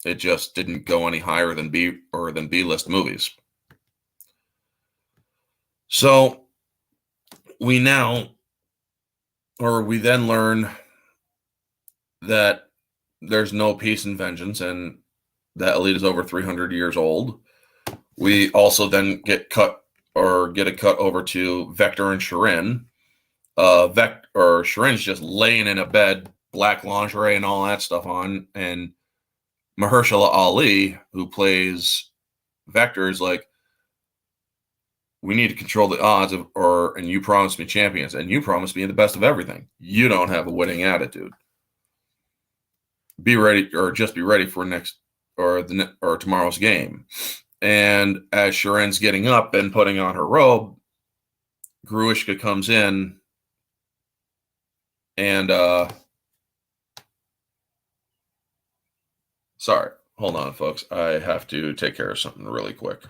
It just didn't go any higher than B-list movies. So we now or we then learn that there's no peace and vengeance, and that Alita is over 300 years old. We also then get a cut over to Vector and Shirin. Shirin's just laying in a bed, black lingerie and all that stuff on, and Mahershala Ali, who plays Vector, is like, we need to control the odds and you promised me champions, and you promised me the best of everything. You don't have a winning attitude. Be ready, or just be ready for tomorrow's game. And as Shirin's getting up and putting on her robe, Gruishka comes in and sorry, hold on, folks. I have to take care of something really quick.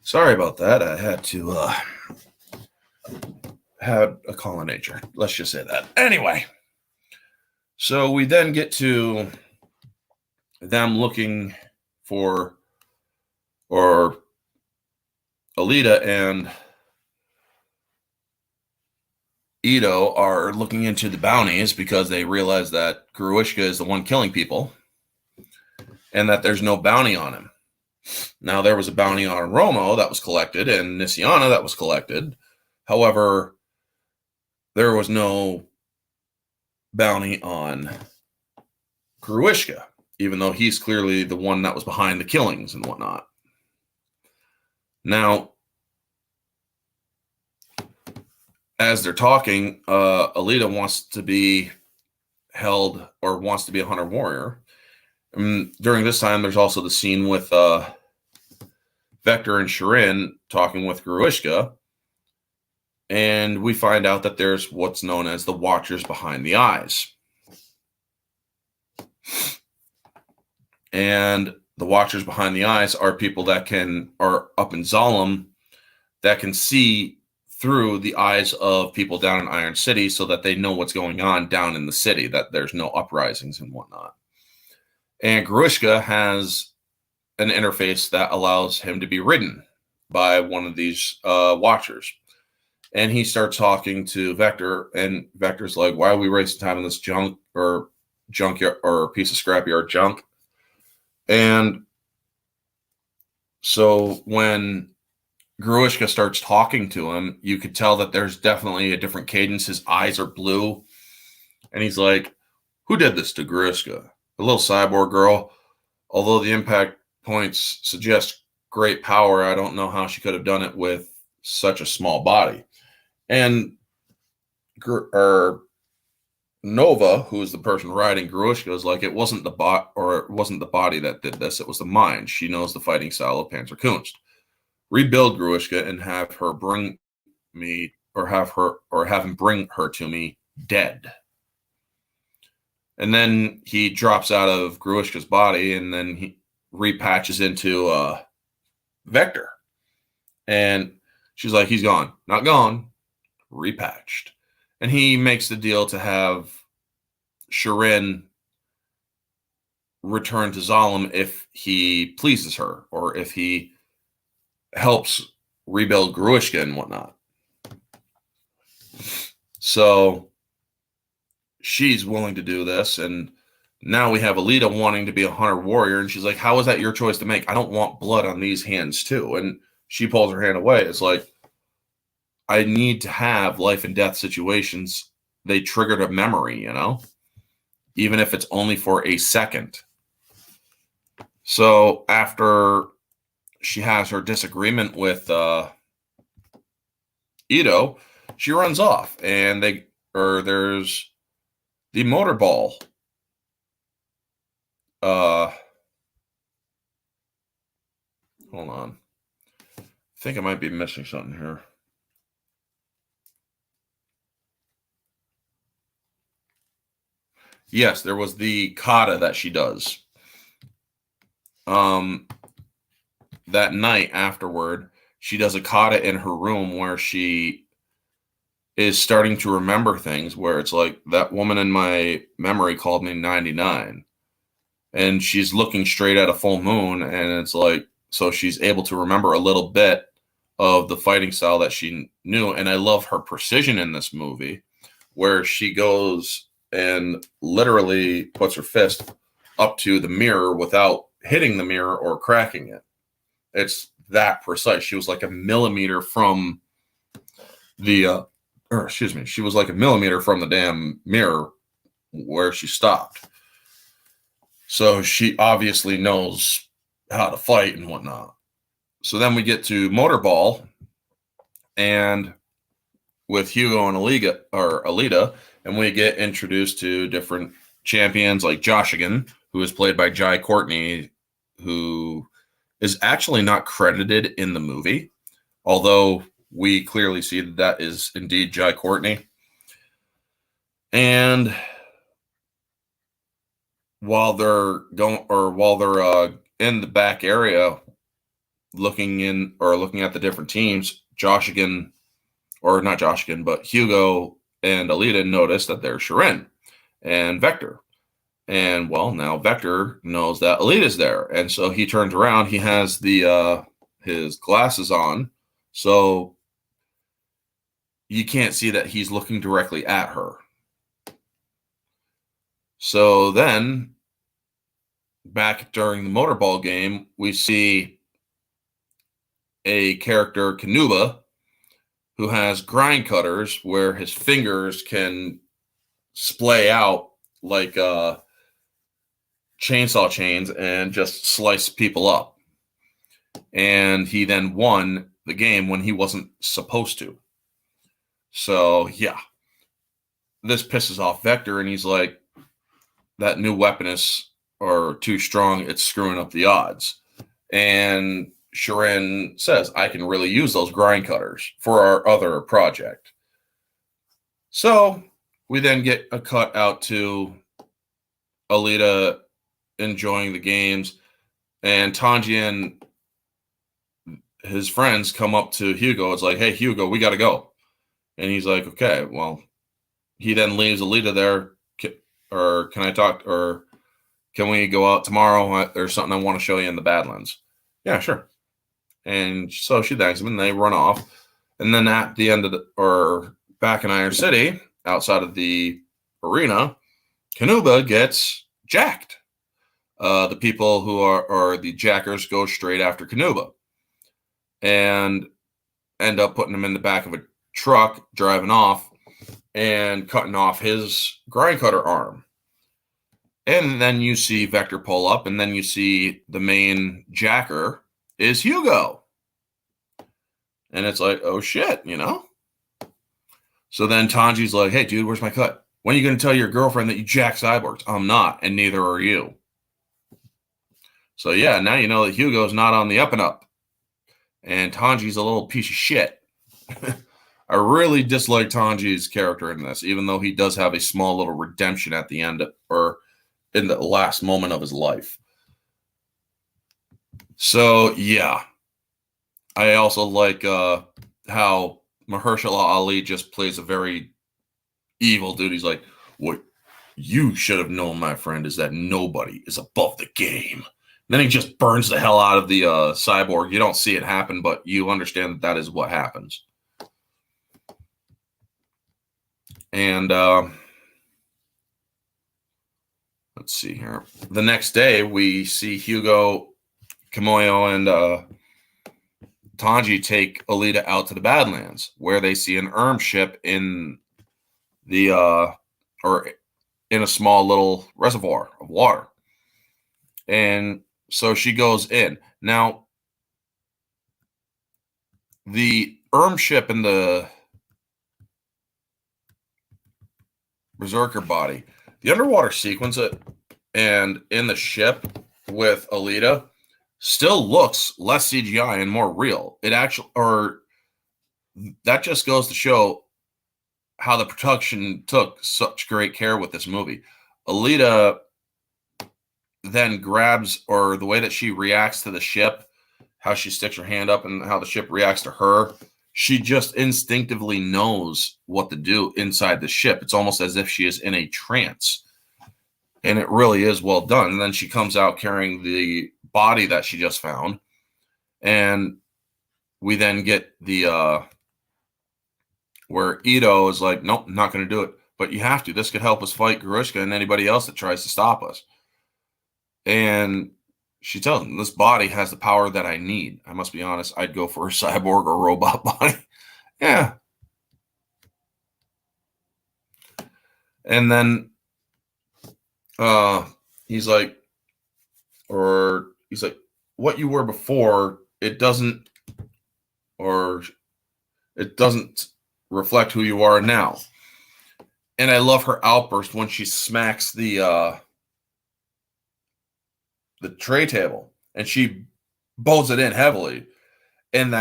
Sorry about that. I had to have a call in nature. Let's just say that. Anyway, so we then get to them looking for, or Alita and Ito are looking into the bounties because they realize that Gruishka is the one killing people and that there's no bounty on him. Now, there was a bounty on Romo that was collected and Nisiana that was collected. However, there was no bounty on Gruishka, even though he's clearly the one that was behind the killings and whatnot. Now, as they're talking, Alita wants to be held, or wants to be a hunter warrior. And during this time, there's also the scene with Vector and Shirin talking with Gruishka, and we find out that there's what's known as the Watchers behind the eyes. And the Watchers behind the eyes are people that are up in Zalem that can see through the eyes of people down in Iron City, so that they know what's going on down in the city, that there's no uprisings and whatnot. And Gruishka has an interface that allows him to be ridden by one of these Watchers. And he starts talking to Vector, and Vector's like, why are we wasting time in this junkyard or piece of scrapyard junk? And so when Gruishka starts talking to him, you could tell that there's definitely a different cadence. His eyes are blue. And he's like, who did this to Gruishka? A little cyborg girl. Although the impact points suggest great power, I don't know how she could have done it with such a small body. And Nova, who is the person riding Gruishka, is like, it wasn't the body that did this, it was the mind. She knows the fighting style of Panzerkunst. Rebuild Gruishka and have her bring me, or have him bring her to me dead. And then he drops out of Gruishka's body, and then he repatches into Vector. And she's like, he's gone. Not gone. Repatched. And he makes the deal to have Shirin return to Zalem if he pleases her, or if he helps rebuild Gruishka and whatnot. So she's willing to do this, and now we have Alita wanting to be a hunter warrior, and she's like, how is that your choice to make? I don't want blood on these hands too. And she pulls her hand away. It's like, I need to have life and death situations. They triggered a memory, even if it's only for a second. So after she has her disagreement with Ito, she runs off, and there's the motorball. Hold on, I think I might be missing something here. Yes, there was the kata that she does. That night afterward, she does a kata in her room where she is starting to remember things, where it's like, that woman in my memory called me 99, and she's looking straight at a full moon, and it's like, so she's able to remember a little bit of the fighting style that she knew. And I love her precision in this movie, where she goes and literally puts her fist up to the mirror without hitting the mirror or cracking it. It's that precise. She was like a millimeter from the she was like a millimeter from the damn mirror where she stopped. So she obviously knows how to fight and whatnot. So then we get to Motorball, and with Hugo and Alita, and we get introduced to different champions like Joshigan, who is played by Jai Courtney, who is actually not credited in the movie, although we clearly see that is indeed Jai Courtney. And while they're in the back area looking at the different teams, but Hugo and Alita notice that there's Sharon and Vector. And well, now Vector knows that Alita's there. And so he turns around, he has his glasses on, so you can't see that he's looking directly at her. So then, back during the motorball game, we see a character, Kanuba, who has grind cutters where his fingers can splay out like chainsaw chains and just slice people up. And he then won the game when he wasn't supposed to. So, yeah. This pisses off Vector, and he's like, that new weapon is too strong, it's screwing up the odds. And Sharon says, I can really use those grind cutters for our other project. So we then get a cut out to Alita enjoying the games, and Tanji and his friends come up to Hugo. It's like, hey, Hugo, we got to go. And he's like, okay, well, he then leaves Alita there. Or can I talk, or can we go out tomorrow? There's something I want to show you in the Badlands. Yeah, sure. And so she thanks him, and they run off. And then at the end of back in Iron City, outside of the arena, Kanuba gets jacked. The people who are the jackers go straight after Kanuba and end up putting him in the back of a truck, driving off, and cutting off his grind cutter arm. And then you see Vector pull up, and then you see the main jacker is Hugo. And it's like, oh shit, you know? So then Tanji's like, hey dude, where's my cut? When are you going to tell your girlfriend that you jack cyborgs? I'm not, and neither are you. So yeah, now you know that Hugo's not on the up and up. And Tanji's a little piece of shit. I really dislike Tanji's character in this, even though he does have a small little redemption at the end, or in the last moment of his life. So yeah, I also like how Mahershala Ali just plays a very evil dude. He's like, what you should have known, my friend, is that nobody is above the game. And then he just burns the hell out of the cyborg. You don't see it happen, but you understand that is what happens. And let's see here. The next day, we see Hugo, Kimoyo, and Tanji take Alita out to the Badlands, where they see an ERM ship in the or in a small little reservoir of water. And So she goes in. Now, the ship and the Berserker body, the underwater sequence and in the ship with Alita still looks less CGI and more real. It actually, or that just goes to show how the production took such great care with this movie. Alita then grabs, or the way that she reacts to the ship, how she sticks her hand up and how the ship reacts to her, she just instinctively knows what to do inside the ship. It's almost as if she is in a trance. And it really is well done. And then she comes out carrying the body that she just found. And we then get the where Ito is like, nope, I'm not going to do it. But you have to. This could help us fight Grushka and anybody else that tries to stop us. And she tells him, this body has the power that I need. I must be honest, I'd go for a cyborg or robot body. Yeah. And then he's like, what you were before, it doesn't reflect who you are now. And I love her outburst when she smacks the tray table and she bolts it in heavily. And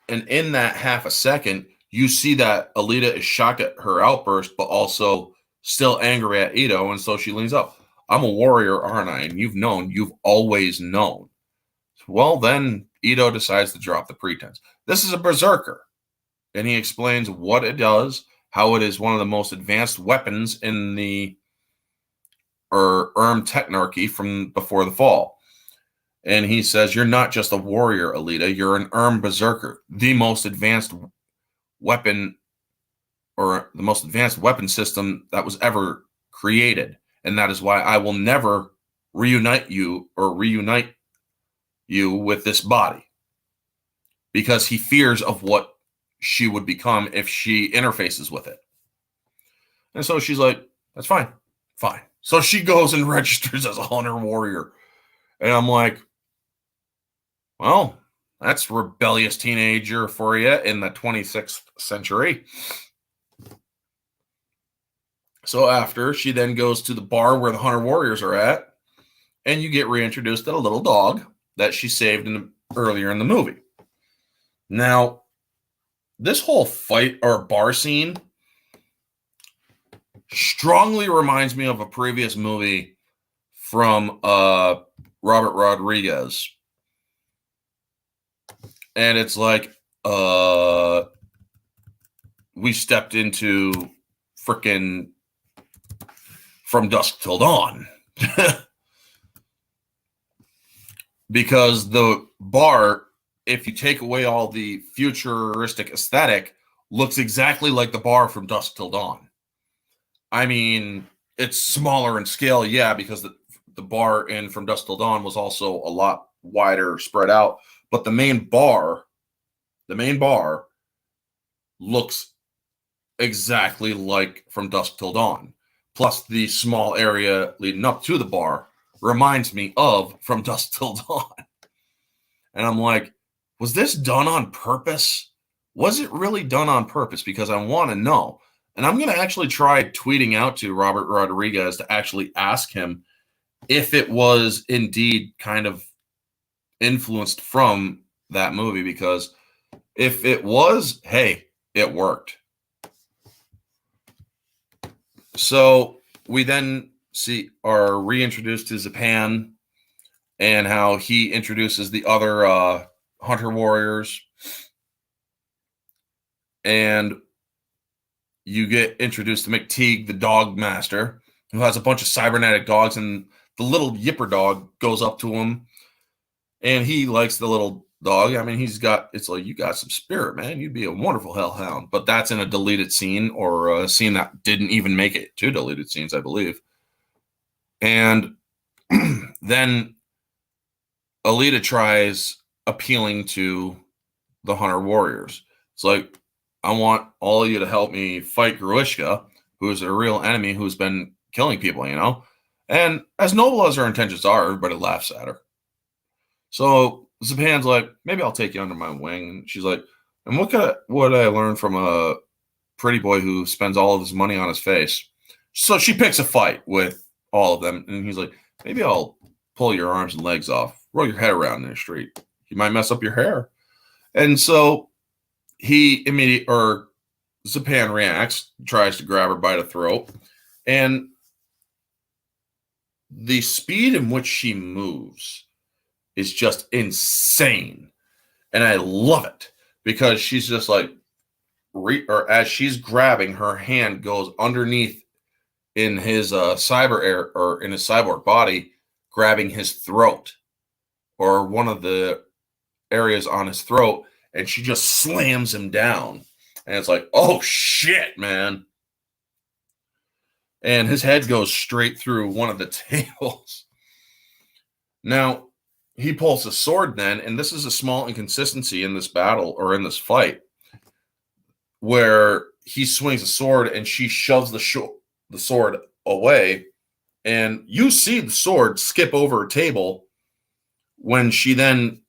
in that half a second, you see that Alita is shocked at her outburst, but also still angry at Ito. And so she leans up. I'm a warrior, aren't I? And you've always known. Well, then Ito decides to drop the pretense. This is a berserker. And he explains what it does, how it is one of the most advanced weapons in the technarchy from before the fall. And he says, you're not just a warrior, Alita. You're an berserker, the most advanced weapon, or the most advanced weapon system that was ever created. And that is why I will never reunite you with this body. Because he fears of what she would become if she interfaces with it. And so she's like, that's fine. Fine. So she goes and registers as a hunter warrior. And I'm like, well, that's rebellious teenager for you in the 26th century. So after, she then goes to the bar where the hunter warriors are at, and you get reintroduced to a little dog that she saved earlier in the movie. Now, this whole fight or bar scene strongly reminds me of a previous movie from Robert Rodriguez. And it's like we stepped into frickin' From Dusk Till Dawn. Because the bar, if you take away all the futuristic aesthetic, looks exactly like the bar from Dusk Till Dawn. I mean, it's smaller in scale, yeah, because the bar in From Dusk Till Dawn was also a lot wider, spread out. But the main bar looks exactly like From Dusk Till Dawn. Plus, the small area leading up to the bar reminds me of From Dusk Till Dawn. And I'm like, was this done on purpose? Was it really done on purpose? Because I want to know. And I'm going to actually try tweeting out to Robert Rodriguez to actually ask him if it was indeed kind of influenced from that movie. Because if it was, hey, it worked. So we then are reintroduced to Zapan and how he introduces the other hunter warriors. And you get introduced to McTeague, the dog master, who has a bunch of cybernetic dogs, and the little Yipper dog goes up to him, and he likes the little dog. I mean, it's like, you got some spirit, man. You'd be a wonderful hellhound. But that's in a deleted scene, or a scene that didn't even make it to deleted scenes, I believe. And then Alita tries appealing to the hunter warriors. It's like, I want all of you to help me fight Gruishka, who is a real enemy who's been killing people, And as noble as her intentions are, everybody laughs at her. So Zapan's like, maybe I'll take you under my wing. And she's like, and what I learned from a pretty boy who spends all of his money on his face? So she picks a fight with all of them, and he's like, maybe I'll pull your arms and legs off, roll your head around in the street. You might mess up your hair. And so Zapan reacts, tries to grab her by the throat, and the speed in which she moves is just insane. And I love it because she's just like, or as she's grabbing, her hand goes underneath in his in his cyborg body, grabbing his throat or one of the areas on his throat, and she just slams him down. And it's like, oh shit, man. And his head goes straight through one of the tables. Now, he pulls a sword then, and this is a small inconsistency in this battle or in this fight, where he swings a sword and she shoves the sword away, and you see the sword skip over a table when she then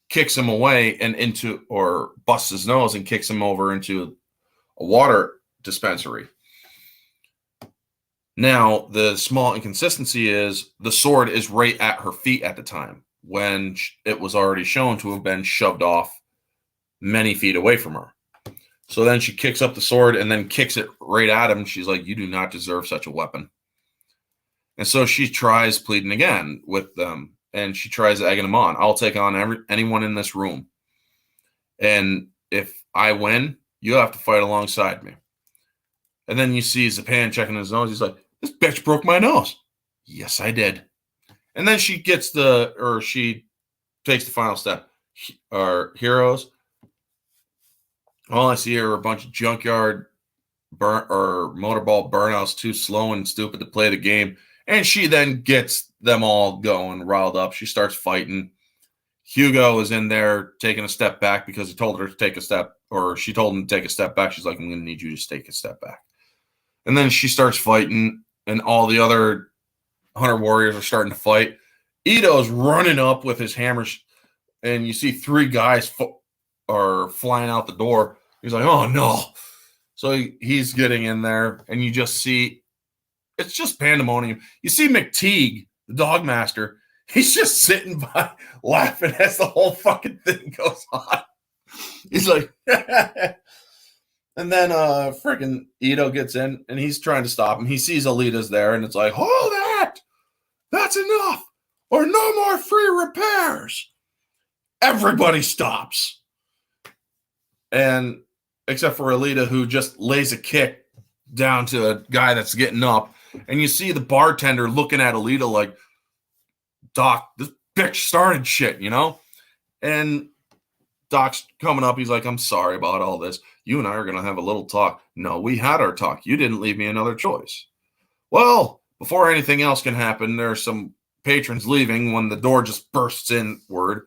kicks him away and into, or busts his nose and kicks him over into a water dispensary. Now, the small inconsistency is the sword is right at her feet at the time when it was already shown to have been shoved off many feet away from her. So then she kicks up the sword and then kicks it right at him. She's like, you do not deserve such a weapon. And so she tries pleading again with them, and she tries egging him on. I'll take on anyone in this room. And if I win, you have to fight alongside me. And then you see Zapan checking his nose. He's like, this bitch broke my nose. Yes, I did. And then she takes the final step. Heroes. All I see are a bunch of junkyard motorball burnouts, too slow and stupid to play the game. And she then gets them all going, riled up. She starts fighting. Hugo is in there taking a step back because he told her to take a step, or she told him to take a step back. She's like, I'm going to need you to take a step back. And then she starts fighting, and all the other 100 warriors are starting to fight. Ito's running up with his hammers, and you see 3 guys are flying out the door. He's like, oh, no. So he's getting in there, and you just see, it's just pandemonium. You see McTeague, the dog master, he's just sitting by laughing as the whole fucking thing goes on. He's like, and then freaking Ito gets in, and he's trying to stop him. He sees Alita's there, and it's like, hold that! That's enough! Or no more free repairs! Everybody stops. And except for Alita, who just lays a kick down to a guy that's getting up. And you see the bartender looking at Alita like, Doc, this bitch started shit, you know? And Doc's coming up. He's like, I'm sorry about all this. You and I are going to have a little talk. No, we had our talk. You didn't leave me another choice. Well, before anything else can happen, there's some patrons leaving when the door just bursts inward,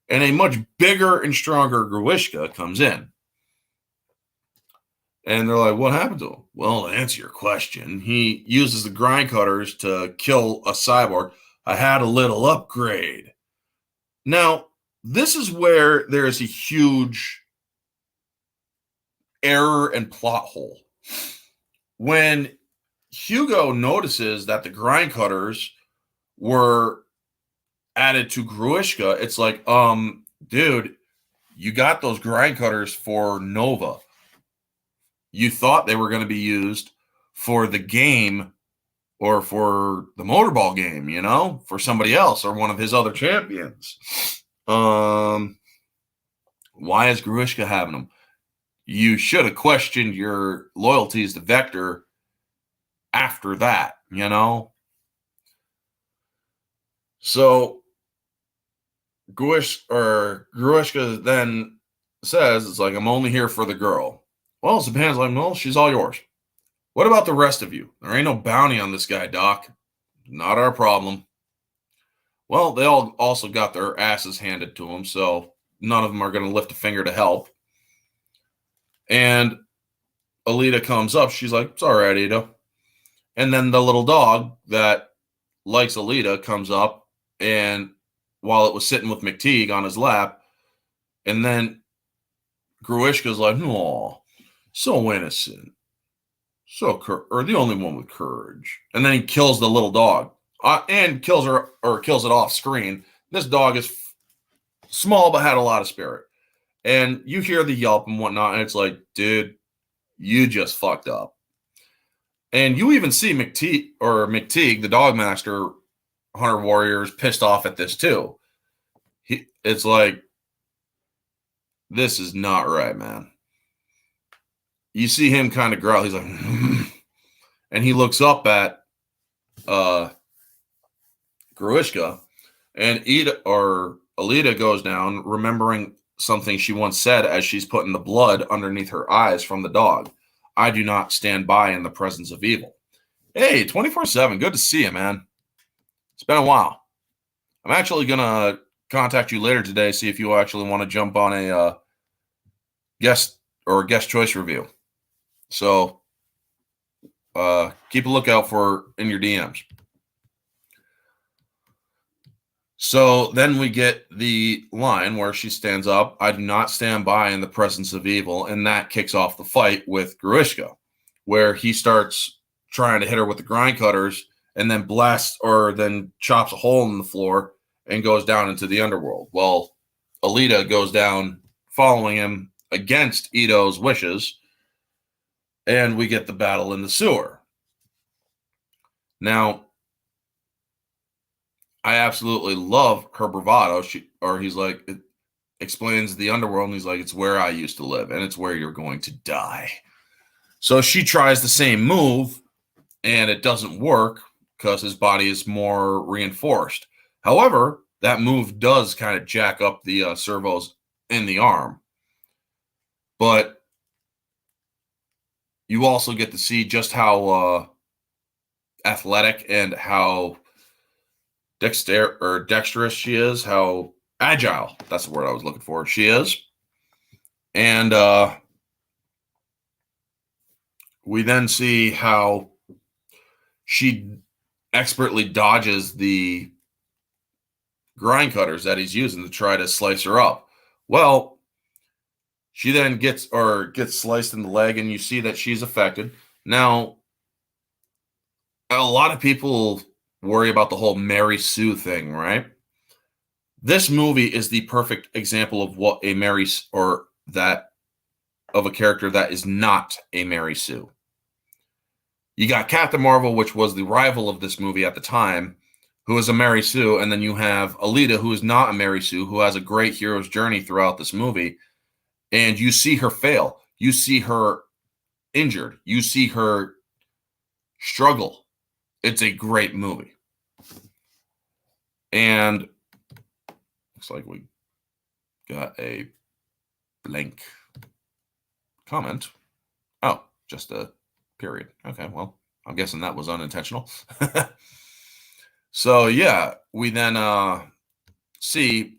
and a much bigger and stronger Gruishka comes in. And they're like, what happened to him? Well, to answer your question, he uses the grind cutters to kill a cyborg. I had a little upgrade. Now, this is where there is a huge error and plot hole. When Hugo notices that the grind cutters were added to Gruishka, it's like, dude, you got those grind cutters for Nova. You thought they were going to be used for the game or for the motorball game, you know, for somebody else or one of his other champions. Why is Gruishka having them? You should have questioned your loyalties to Vector after that, you know? So Gruishka then says, it's like, I'm only here for the girl. Well, Zapan's like, well, she's all yours. What about the rest of you? There ain't no bounty on this guy, Doc. Not our problem. Well, they all also got their asses handed to them, so none of them are going to lift a finger to help. And Alita comes up. She's like, it's all right, Ito. And then the little dog that likes Alita comes up, and while it was sitting with McTeague on his lap. And then Gruishka's like, "Oh, so innocent, or the only one with courage." And then he kills the little dog and kills her, or kills it off screen. This dog is small but had a lot of spirit. And you hear the yelp and whatnot, and it's like, dude, you just fucked up. And you even see McTeague, the dog master, Hunter Warrior, is pissed off at this too. It's like, this is not right, man. You see him kind of growl. He's like, and he looks up at Gruishka, and Alita goes down, remembering something she once said as she's putting the blood underneath her eyes from the dog. "I do not stand by in the presence of evil." Hey, 24/7. Good to see you, man. It's been a while. I'm actually going to contact you later today, see if you actually want to jump on a guest choice review. So keep a lookout for in your DMs. So then we get the line where she stands up, "I do not stand by in the presence of evil," and that kicks off the fight with Gruishka, where he starts trying to hit her with the grind cutters and then then chops a hole in the floor and goes down into the underworld. Well, Alita goes down following him against Ito's wishes, and we get the battle in the sewer. Now, I absolutely love her bravado. He's like, it explains the underworld, and he's like, "It's where I used to live, and it's where you're going to die." So she tries the same move, and it doesn't work because his body is more reinforced. However, that move does kind of jack up the servos in the arm. But you also get to see just how athletic and how dexterous she is, how agile, that's the word I was looking for, she is. And we then see how she expertly dodges the grind cutters that he's using to try to slice her up. Well, she then gets sliced in the leg, and you see that she's affected. Now, a lot of people worry about the whole Mary Sue thing, right? This movie is the perfect example of what a of a character that is not a Mary Sue. You got Captain Marvel, which was the rival of this movie at the time, who is a Mary Sue, and then you have Alita, who is not a Mary Sue, who has a great hero's journey throughout this movie, and you see her fail. You see her injured. You see her struggle. It's a great movie. And looks like we got a blank comment. Oh, just a period. Okay, well, I'm guessing that was unintentional. So, yeah, we then see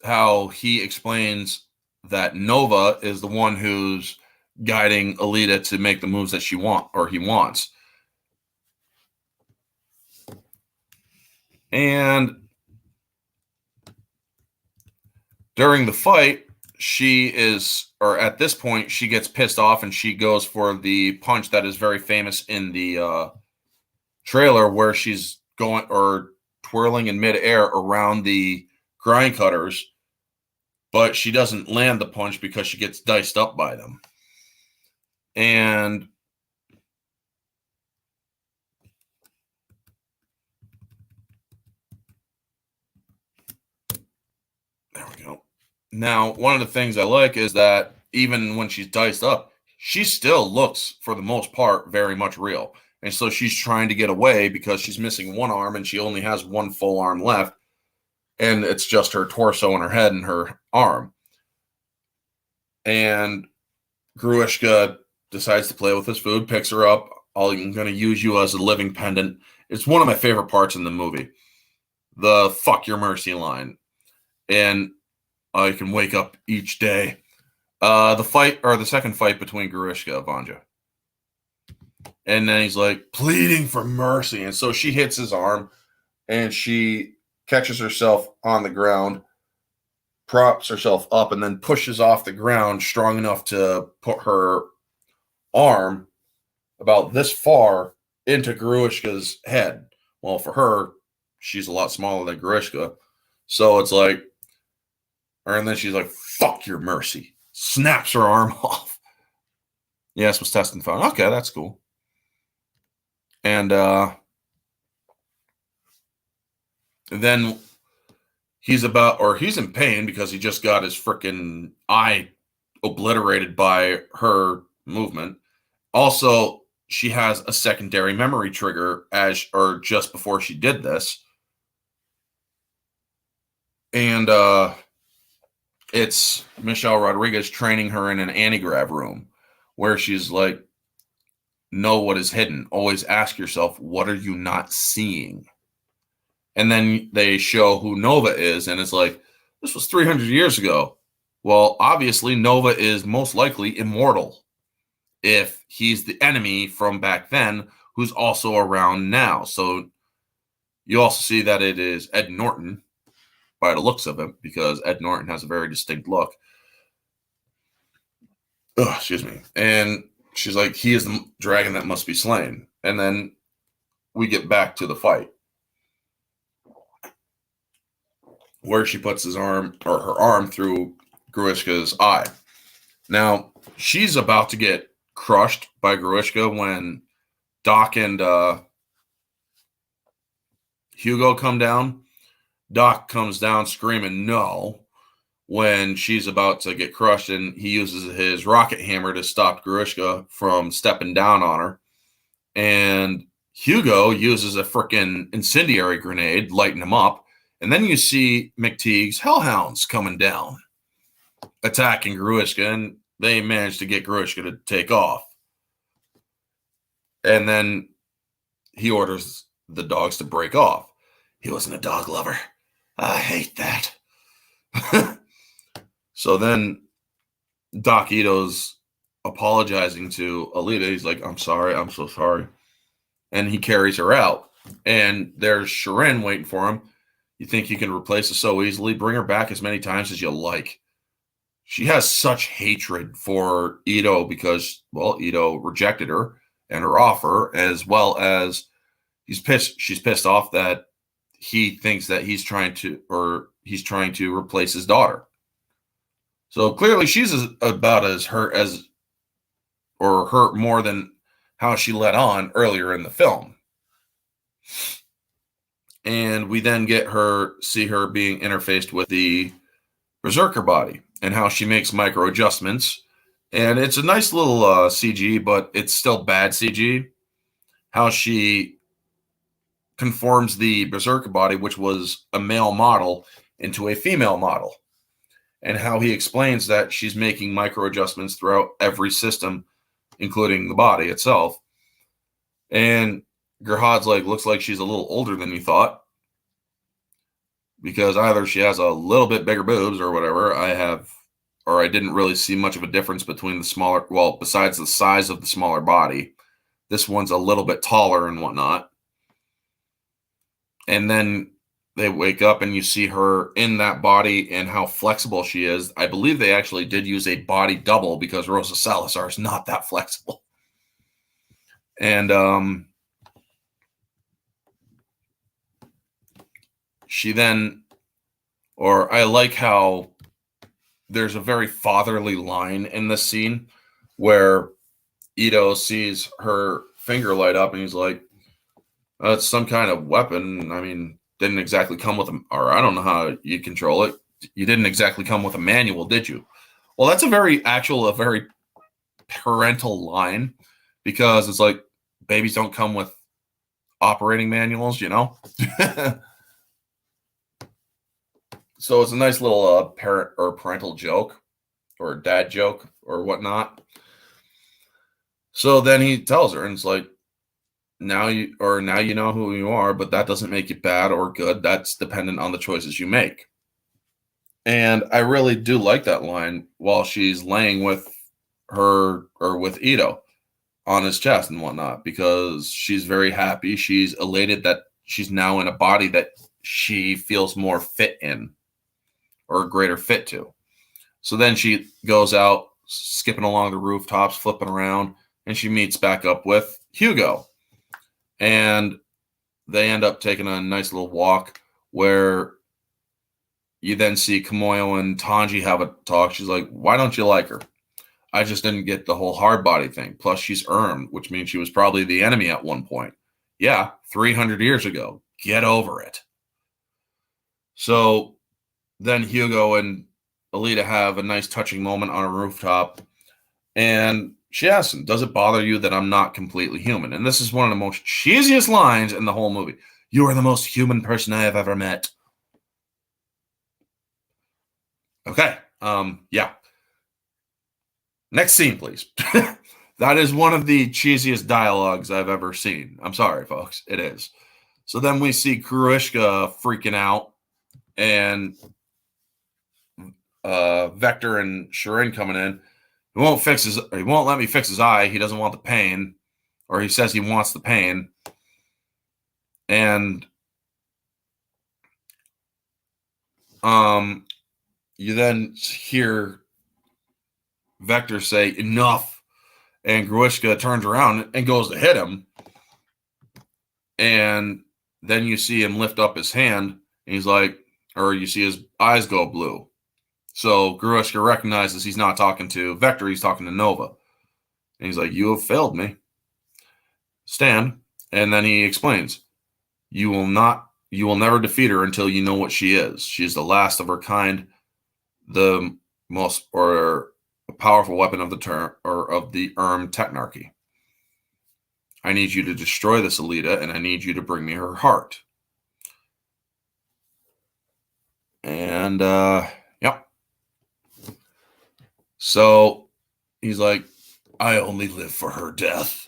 how he explains that Nova is the one who's guiding Alita to make the moves that he wants. And during the fight, at this point, she gets pissed off and she goes for the punch that is very famous in the trailer, where she's going or twirling in midair around the grind cutters, but she doesn't land the punch because she gets diced up by them. And there we go. Now, one of the things I like is that even when she's diced up, she still looks, for the most part, very much real. And so she's trying to get away because she's missing one arm and she only has one full arm left. And it's just her torso and her head and her arm. And Gruishka decides to play with his food, picks her up. I'm going to use you as a living pendant. It's one of my favorite parts in the movie. The "fuck your mercy" line. And I can wake up each day. The second fight between Gruishka and Vanja. And then he's like pleading for mercy. And so she hits his arm and she catches herself on the ground, props herself up, and then pushes off the ground strong enough to put her arm about this far into Gruishka's head. Well, for her, she's a lot smaller than Gruishka. So it's like, and then she's like, fuck your mercy. Snaps her arm off. Yes, was testing phone. Okay, that's cool. And then he's in pain because he just got his freaking eye obliterated by her movement. Also, she has a secondary memory trigger just before she did this. And it's Michelle Rodriguez training her in an anti-grav room where she's like, know what is hidden. Always ask yourself, what are you not seeing? And then they show who Nova is, and it's like, this was 300 years ago. Well, obviously, Nova is most likely immortal if he's the enemy from back then who's also around now. So you also see that it is Ed Norton by the looks of him, because Ed Norton has a very distinct look. Oh, excuse me. And she's like, he is the dragon that must be slain. And then we get back to the fight, where she puts his arm, or her arm, through Gruishka's eye. Now, she's about to get crushed by Gruishka when Doc and Hugo come down. Doc comes down screaming no when she's about to get crushed, and he uses his rocket hammer to stop Gruishka from stepping down on her. And Hugo uses a freaking incendiary grenade, lighting him up. And then you see McTeague's hellhounds coming down, attacking Gruishka, and they manage to get Gruishka to take off. And then he orders the dogs to break off. He wasn't a dog lover. I hate that. So then Doc Ito's apologizing to Alita. He's like, I'm sorry. I'm so sorry. And he carries her out. And there's Sharon waiting for him. You think you can replace her so easily? Bring her back as many times as you like. She has such hatred for Ito because, well, Ito rejected her and her offer, as well as she's pissed off that he thinks that he's trying to replace his daughter. So clearly she's about as hurt more than how she let on earlier in the film. And we then see her being interfaced with the Berserker body and how she makes micro adjustments. And it's a nice little CG, but it's still bad CG. How she conforms the Berserker body, which was a male model, into a female model. And how he explains that she's making micro adjustments throughout every system, including the body itself. And Gerhard's like, looks like she's a little older than you thought, because either she has a little bit bigger boobs or whatever. I didn't really see much of a difference between the smaller, well, besides the size of the smaller body. This one's a little bit taller and whatnot. And then they wake up and you see her in that body and how flexible she is. I believe they actually did use a body double because Rosa Salazar is not that flexible. And I like how there's a very fatherly line in this scene where Ito sees her finger light up and he's like, it's some kind of weapon. I mean, didn't exactly come with or I don't know how you control it. You didn't exactly come with a manual, did you? Well, that's a very parental line, because it's like, babies don't come with operating manuals, you know? So it's a nice little parent or parental joke or dad joke or whatnot. So then he tells her, and it's like, now you know who you are, but that doesn't make you bad or good. That's dependent on the choices you make. And I really do like that line while she's laying with her, or with Ito, on his chest and whatnot, because she's very happy. She's elated that she's now in a body that she feels more fit in, or a greater fit to. So then she goes out, skipping along the rooftops, flipping around, and she meets back up with Hugo. And they end up taking a nice little walk where you then see Kimoyo and Tanji have a talk. She's like, why don't you like her? I just didn't get the whole hard body thing. Plus, she's Erm, which means she was probably the enemy at one point. Yeah, 300 years ago. Get over it. So then Hugo and Alita have a nice touching moment on a rooftop. And she asks him, does it bother you that I'm not completely human? And this is one of the most cheesiest lines in the whole movie. You are the most human person I have ever met. Okay. Yeah. Next scene, please. That is one of the cheesiest dialogues I've ever seen. I'm sorry, folks. It is. So then we see Gruishka freaking out, and Vector and Shirin coming in. He won't let me fix his eye. He doesn't want the pain, or he says he wants the pain. And you then hear Vector say, enough. And Gruishka turns around and goes to hit him. And then you see him lift up his hand. And he's like, or you see his eyes go blue. So Gruishka recognizes he's not talking to Vector. He's talking to Nova. And he's like, you have failed me. Stand. And then he explains, you will never defeat her until you know what she is. She's the last of her kind, the most, or a powerful weapon of the Erm technarchy. I need you to destroy this Alita, and I need you to bring me her heart. And yep. So he's like, I only live for her death.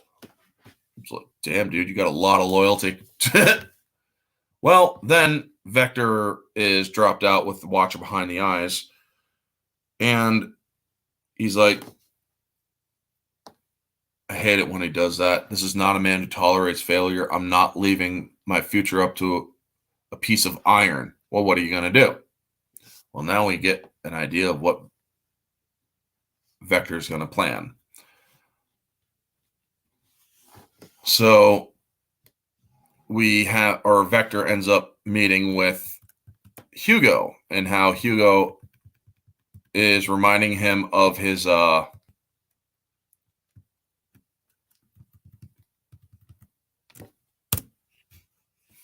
It's like, damn, dude, you got a lot of loyalty. Well, then Vector is dropped out with the Watcher behind the eyes, and he's like, I hate it when he does that. This is not a man who tolerates failure. I'm not leaving my future up to a piece of iron. Well, what are you going to do? Well, now we get an idea of what Vector's going to plan. So Vector ends up meeting with Hugo, and how Hugo is reminding him of his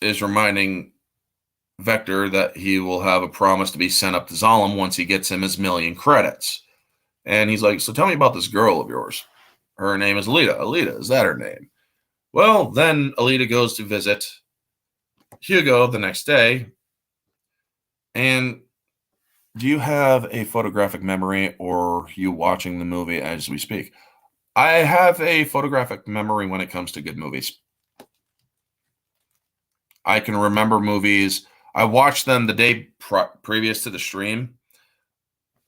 is reminding Vector that he will have a promise to be sent up to Zalem once he gets him his 1,000,000 credits. And he's like, so tell me about this girl of yours. Her name is Alita. Alita, is that her name? Well, then Alita goes to visit Hugo the next day. And do you have a photographic memory, or you watching the movie as we speak? I have a photographic memory when it comes to good movies. I can remember movies. I watched them the day previous to the stream,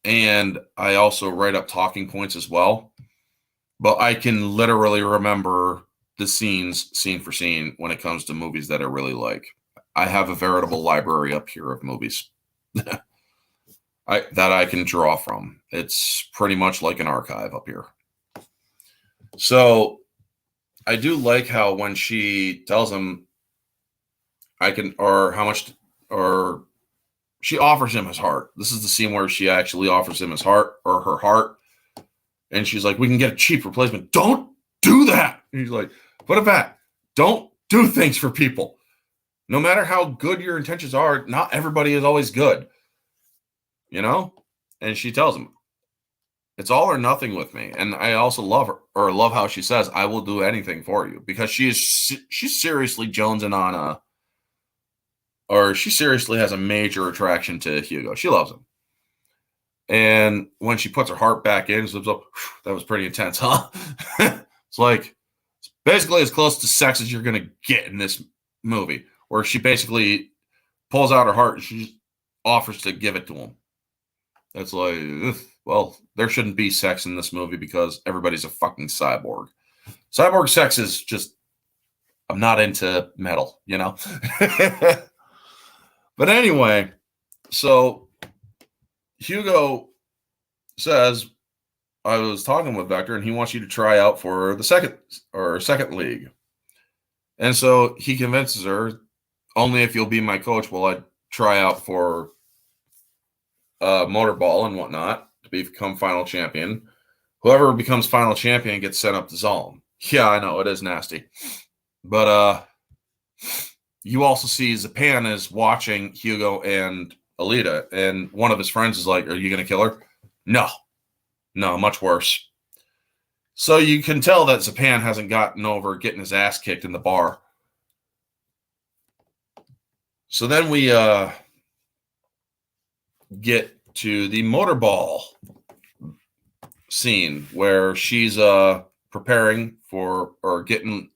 and I also write up talking points as well. But I can literally remember the scenes, scene for scene, when it comes to movies that I really like. I have a veritable library up here of movies that I can draw from. It's pretty much like an archive up here. So I do like how when she tells him she offers him his heart. This is the scene where she actually offers him his heart, or her heart. And she's like, we can get a cheap replacement. Don't do that. And he's like, what about, don't do things for people. No matter how good your intentions are, not everybody is always good. You know? And she tells him, it's all or nothing with me. And I also love her, or love how she says, I will do anything for you. Because she's seriously jonesing on she seriously has a major attraction to Hugo. She loves him. And when she puts her heart back in, zips up, that was pretty intense, huh? It's like, it's basically as close to sex as you're going to get in this movie, where she basically pulls out her heart and she offers to give it to him. That's like, ugh. Well, there shouldn't be sex in this movie because everybody's a fucking cyborg. Cyborg sex is just, I'm not into metal, you know? But anyway, so Hugo says, I was talking with Vector and he wants you to try out for the second league. And so he convinces her, only if you'll be my coach will I try out for motorball and whatnot to become final champion. Whoever becomes final champion gets sent up to Zalm. Yeah, I know, it is nasty. But you also see Zapan is watching Hugo and Alita, and one of his friends is like, are you going to kill her? No, much worse. So you can tell that Zapan hasn't gotten over getting his ass kicked in the bar. So then we get to the motorball scene where she's preparing for or getting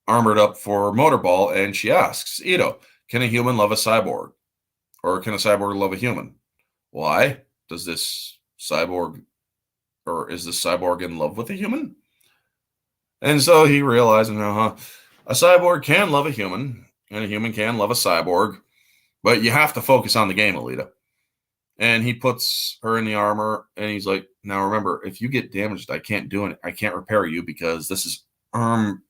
armored up for motorball, and she asks Ito, can a human love a cyborg? Or can a cyborg love a human? Why? Does this cyborg, or is this cyborg in love with a human? And so he realizes, a cyborg can love a human, and a human can love a cyborg, but you have to focus on the game, Alita. And he puts her in the armor, and he's like, now remember, if you get damaged, I can't do it. I can't repair you because this is ERM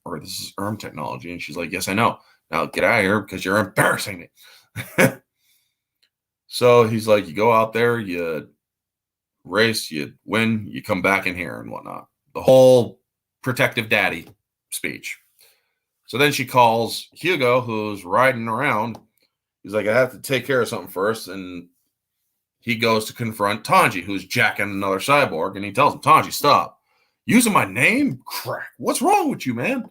technology. And she's like, yes, I know. Now get out of here because you're embarrassing me. So he's like, you go out there, you race, you win, you come back in here and whatnot. The whole protective daddy speech. So then she calls Hugo, who's riding around. He's like, I have to take care of something first. And he goes to confront Tanji, who's jacking another cyborg. And he tells him, Tanji, stop. Using my name? Crack. What's wrong with you, man?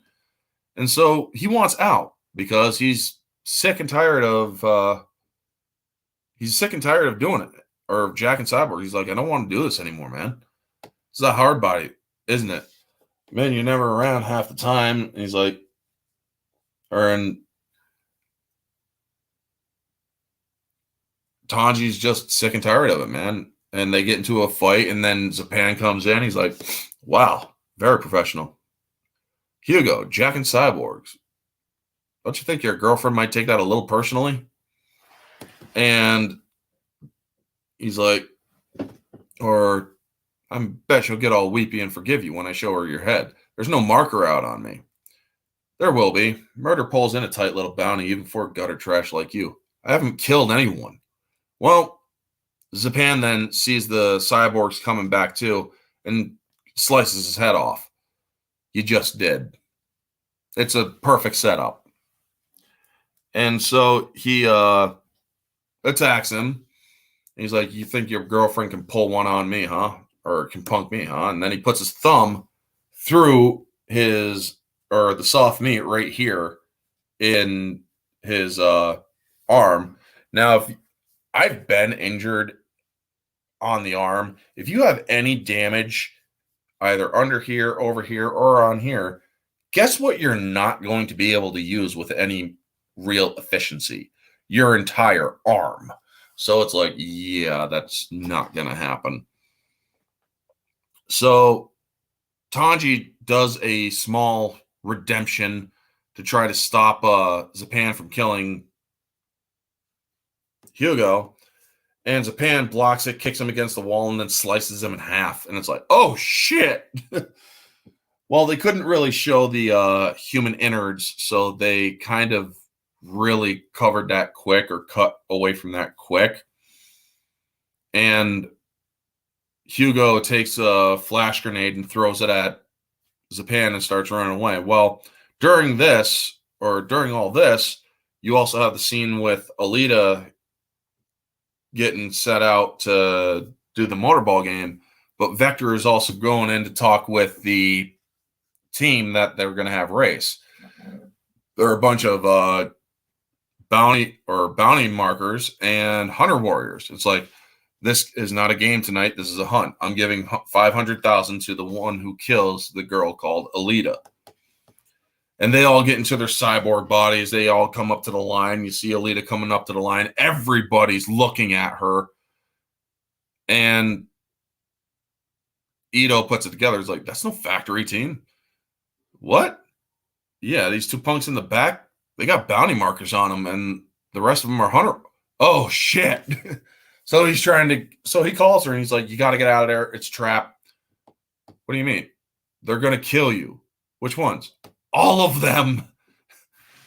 And so he wants out because he's sick and tired of doing it, or jacking cyborg. He's like, I don't want to do this anymore, man. It's a hard body, isn't it? Man, you're never around half the time. And he's like, and Tanji's just sick and tired of it, man. And they get into a fight, and then Zapan comes in. He's like, wow, very professional. Hugo, jacking cyborgs. Don't you think your girlfriend might take that a little personally? And he's like, or I bet she'll get all weepy and forgive you when I show her your head. There's no marker out on me. There will be. Murder pulls in a tight little bounty even for gutter trash like you. I haven't killed anyone. Well, Zapan then sees the cyborgs coming back too and slices his head off. You just did. It's a perfect setup. And so he attacks him. He's like, you think your girlfriend can pull one on me, huh? Or can punk me, huh? And then he puts his thumb through the soft meat right here in his arm. Now, if I've been injured on the arm, if you have any damage either under here, over here, or on here, guess what you're not going to be able to use with any real efficiency? Your entire arm. So it's like, yeah, that's not going to happen. So Tanji does a small redemption to try to stop Zapan from killing Hugo. And Zapan blocks it, kicks him against the wall, and then slices him in half. And it's like, oh, shit. Well, they couldn't really show the human innards, so they kind of really covered that quick or cut away from that quick. And Hugo takes a flash grenade and throws it at Zapan and starts running away. Well, during all this, you also have the scene with Alita getting set out to do the motorball game, but Vector is also going in to talk with the team that they're going to have race. There are a bunch of bounty markers and hunter warriors. It's like, this is not a game tonight. This is a hunt. I'm giving 500,000 to the one who kills the girl called Alita. And they all get into their cyborg bodies. They all come up to the line. You see Alita coming up to the line. Everybody's looking at her. And Ito puts it together. It's like, that's no factory team. What? Yeah, these two punks in the back, they got bounty markers on them, and the rest of them are hunter. Oh shit. So he calls her and he's like, you got to get out of there. It's a trap. What do you mean? They're going to kill you. Which ones? All of them.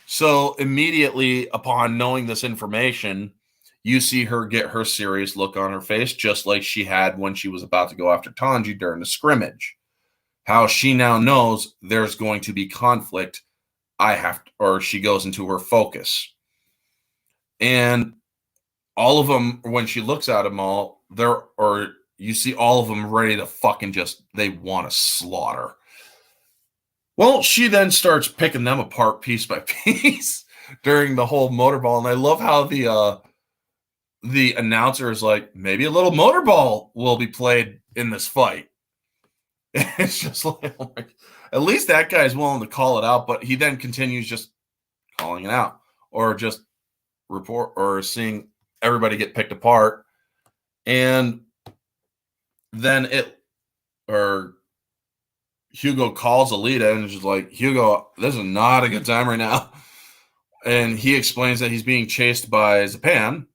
So immediately upon knowing this information, you see her get her serious look on her face, just like she had when she was about to go after Tanji during the scrimmage. How she now knows there's going to be conflict. Or she goes into her focus. And all of them, when she looks at them all, you see all of them ready to fucking they want to slaughter. Well, she then starts picking them apart piece by piece during the whole motorball. And I love how the announcer is like, maybe a little motorball will be played in this fight. It's just like, oh my, at least that guy's willing to call it out, but he then continues just calling it out or just report or seeing everybody get picked apart. And then Hugo calls Alita and is just like, Hugo, this is not a good time right now. And he explains that he's being chased by Zapan.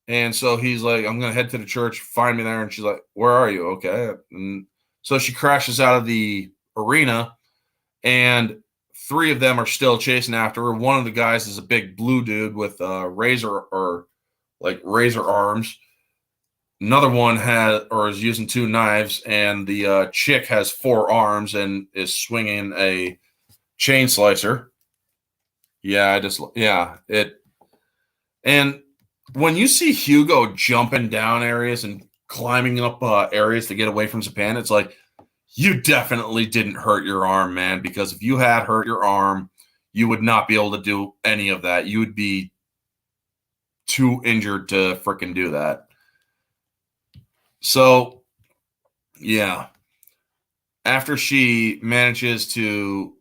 And so he's like, I'm going to head to the church, find me there. And she's like, where are you? Okay. And so she crashes out of the arena, and 3 of them are still chasing after her. One of the guys is a big blue dude with razor arms. Another one is using 2 knives, and the chick has 4 arms and is swinging a chain slicer. And when you see Hugo jumping down areas and climbing up areas to get away from Japan, it's like, you definitely didn't hurt your arm, man, because if you had hurt your arm, you would not be able to do any of that. You would be too injured to freaking do that. So, yeah. After she manages to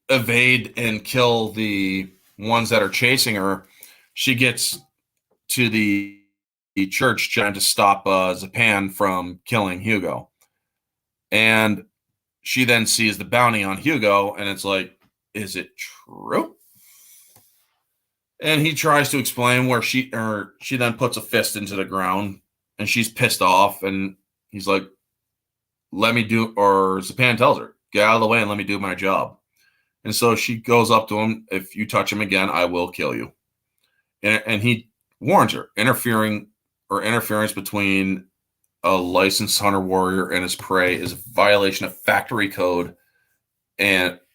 evade and kill the ones that are chasing her, she gets to the church trying to stop Zapan from killing Hugo. And she then sees the bounty on Hugo, and it's like, is it true? And he tries to explain where she then puts a fist into the ground, and she's pissed off, and he's like, Zapan tells her, get out of the way and let me do my job. And so she goes up to him, if you touch him again, I will kill you. And he warns her, interference between a licensed hunter warrior and his prey is a violation of factory code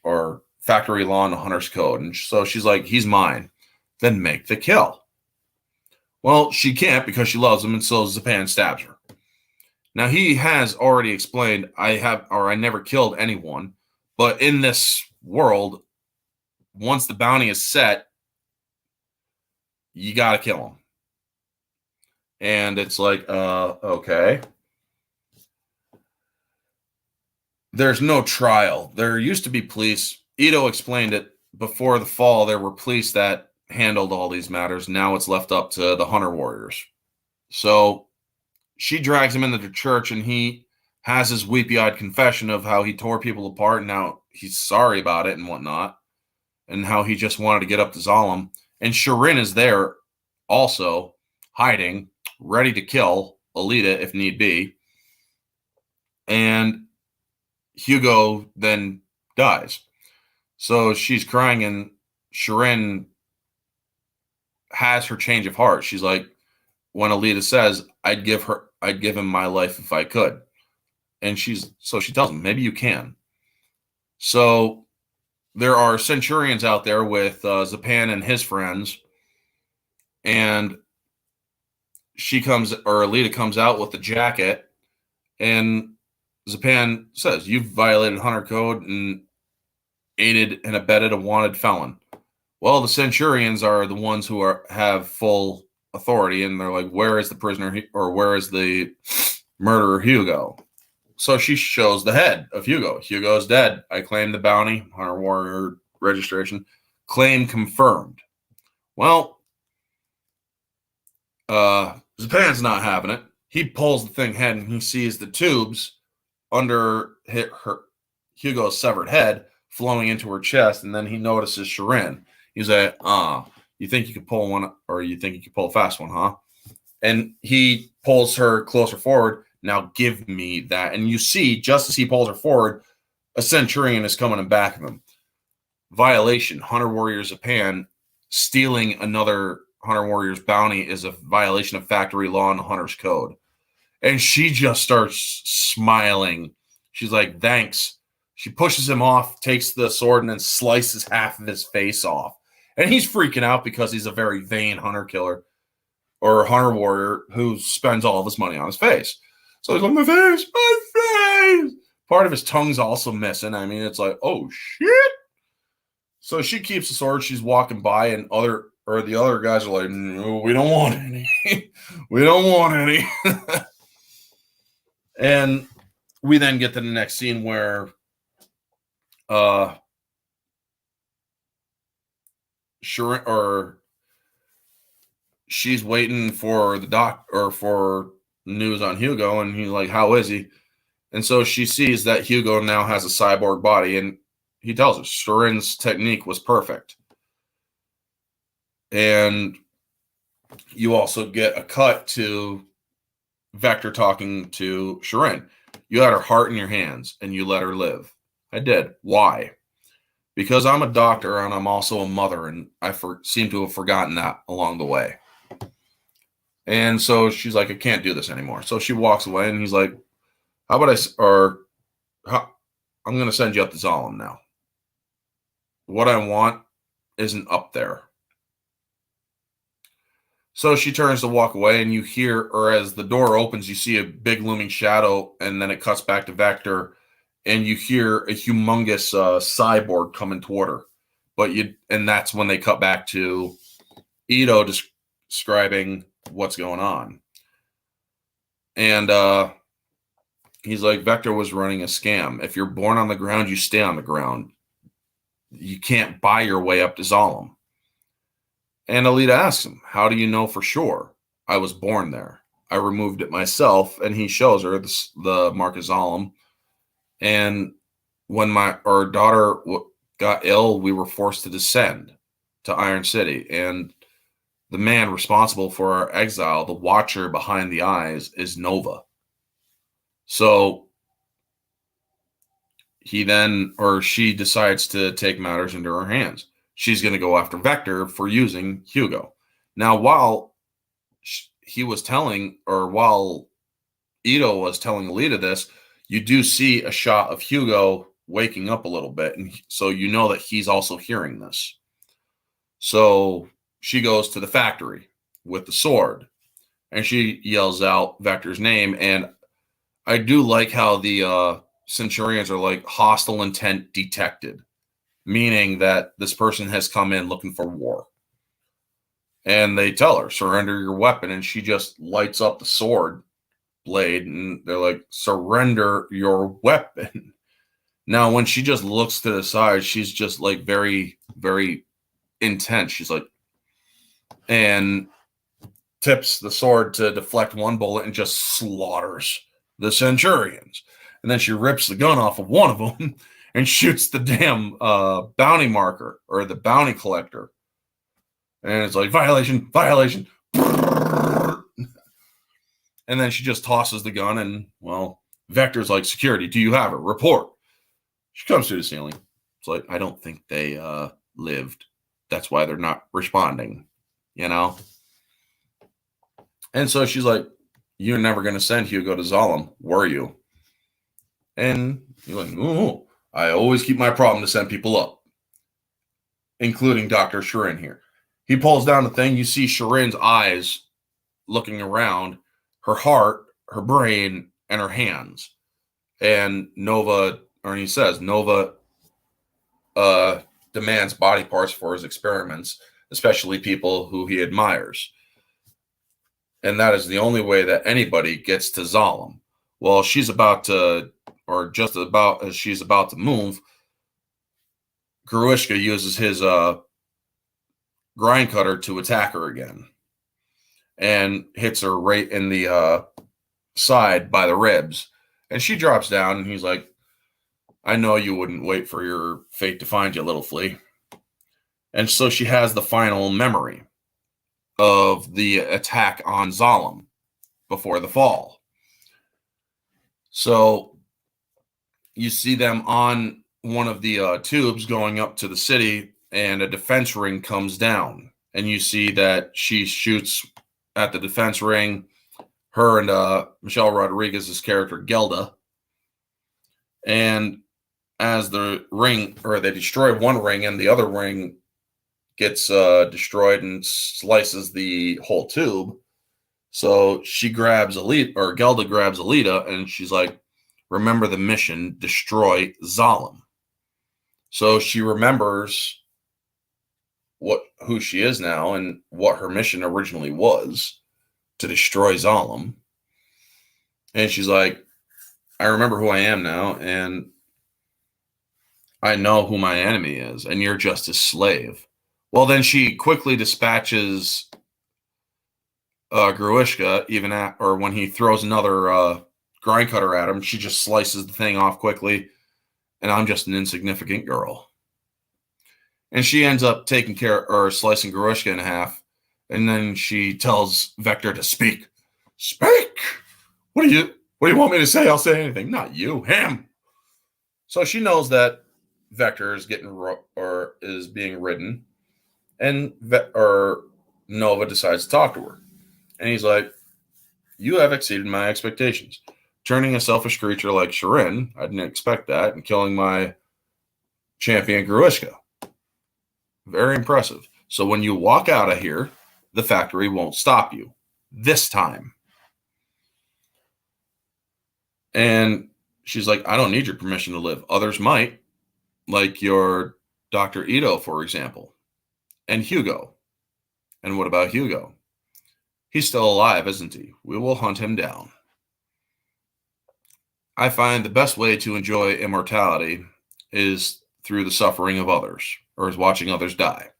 or factory law and the hunter's code. And so she's like, he's mine. Then make the kill. Well, she can't because she loves him, and so Zapan stabs her. Now, he has already explained, I never killed anyone, but in this world, once the bounty is set, you got to kill him. And it's like, okay. There's no trial. There used to be police. Ito explained it before the fall. There were police that handled all these matters. Now it's left up to the hunter warriors. So she drags him into the church, and he has his weepy-eyed confession of how he tore people apart, and now he's sorry about it and whatnot, and how he just wanted to get up to Zalem. And Shirin is there also, hiding, ready to kill Alita if need be. And Hugo then dies. So she's crying, and Shirin has her change of heart. She's like, when Alita says, I'd give him my life if I could. And she tells him, maybe you can. So there are Centurions out there with Zapan and his friends, and Alita comes out with the jacket, and Zapan says, you've violated Hunter Code and aided and abetted a wanted felon. Well, the Centurions are the ones who have full authority, and they're like, where is the prisoner, or where is the murderer Hugo? So she shows the head of Hugo. Hugo's dead. I claim the bounty, Hunter Warrior registration, claim confirmed. Well, Zapan's not having it. He pulls the thing head, and he sees the tubes under Hugo's severed head flowing into her chest, and then he notices Shirin. He's like, You think you could pull one, or you think you could pull a fast one, huh? And he pulls her closer forward. Now give me that. And you see, just as he pulls her forward, a Centurion is coming in back of him. Violation. 100 Warriors of Pan. Stealing another 100 Warriors bounty is a violation of factory law and the Hunter's Code. And she just starts smiling. She's like, thanks. She pushes him off, takes the sword, and then slices half of his face off. And he's freaking out because he's a very vain hunter killer or hunter warrior who spends all of his money on his face. So he's like, my face, my face. Part of his tongue's also missing. I mean, it's like, oh, shit. So she keeps the sword. She's walking by, and the other guys are like, no, we don't want any. We don't want any. And we then get to the next scene where she's waiting for the for news on Hugo, and he's like, how is he? And so she sees that Hugo now has a cyborg body, and he tells her Sharin's technique was perfect. And you also get a cut to Vector talking to Sharin. You had her heart in your hands, and you let her live. I did. Why? Because I'm a doctor, and I'm also a mother, and I seem to have forgotten that along the way. And so she's like, I can't do this anymore. So she walks away, and he's like, I'm going to send you up to Zalem now. What I want isn't up there. So she turns to walk away, and you hear, or as the door opens, you see a big looming shadow, and then it cuts back to Vector, and you hear a humongous cyborg coming toward her. And that's when they cut back to Ito describing what's going on. And he's like, Vector was running a scam. If you're born on the ground, you stay on the ground. You can't buy your way up to Zalem. And Alita asks him, how do you know for sure? I was born there. I removed it myself. And he shows her the mark of Zalem. And when our daughter got ill, we were forced to descend to Iron City. And the man responsible for our exile, the watcher behind the eyes, is Nova. So she decides to take matters into her hands. She's going to go after Vector for using Hugo. Now, while Ito was telling Alita this, you do see a shot of Hugo waking up a little bit. And so you know that he's also hearing this. So she goes to the factory with the sword, and she yells out Vector's name. And I do like how the Centurions are like, hostile intent detected, meaning that this person has come in looking for war. And they tell her, surrender your weapon. And she just lights up the sword blade, and they're like, surrender your weapon. Now, when she just looks to the side, she's just like very, very intense. She's like, and tips the sword to deflect one bullet and just slaughters the Centurions. And then she rips the gun off of one of them and shoots the damn bounty marker, or the bounty collector. And it's like, violation, violation. And then she just tosses the gun, and, well, Vector's like, security, do you have it? Report. She comes through the ceiling. It's like, I don't think they lived. That's why they're not responding, you know? And so she's like, you're never going to send Hugo to Zalem, were you? And you're like, ooh, I always keep my problem to send people up, including Dr. Sharin here. He pulls down the thing. You see Sharin's eyes looking around, her heart, her brain, and her hands. And he says, Nova demands body parts for his experiments, especially people who he admires. And that is the only way that anybody gets to Zalem. Well, she's about to, or just about as she's about to move, Gruishka uses his grind cutter to attack her again, and hits her right in the side by the ribs. And she drops down, and he's like, I know you wouldn't wait for your fate to find you, little flea. And so she has the final memory of the attack on Zalem before the fall. So you see them on one of the tubes going up to the city, and a defense ring comes down. And you see that she shoots at the defense ring, her and Michelle Rodriguez's character, Gelda. And as the ring, or they destroy one ring and the other ring gets destroyed and slices the whole tube. So she grabs Alita, or Gelda grabs Alita, and she's like, remember the mission, destroy Zalem. So she remembers who she is now and what her mission originally was, to destroy Zalem. And she's like, I remember who I am now, and I know who my enemy is, and you're just his slave. Well, then she quickly dispatches Gruishka, or when he throws another grind cutter at him, she just slices the thing off quickly, and I'm just an insignificant girl. And she ends up taking care, or slicing Gruishka in half, and then she tells Vector to speak. Speak! What do you want me to say? I'll say anything. Not you, him. So she knows that Vector is is being ridden, and Nova decides to talk to her. And he's like, you have exceeded my expectations. Turning a selfish creature like Shirin, I didn't expect that, and killing my champion Gruishka. Very impressive. So when you walk out of here, the factory won't stop you. This time. And she's like, I don't need your permission to live. Others might, like your Dr. Ito, for example, and Hugo. And what about Hugo? He's still alive, isn't he? We will hunt him down. I find the best way to enjoy immortality is through the suffering of others, or is watching others die.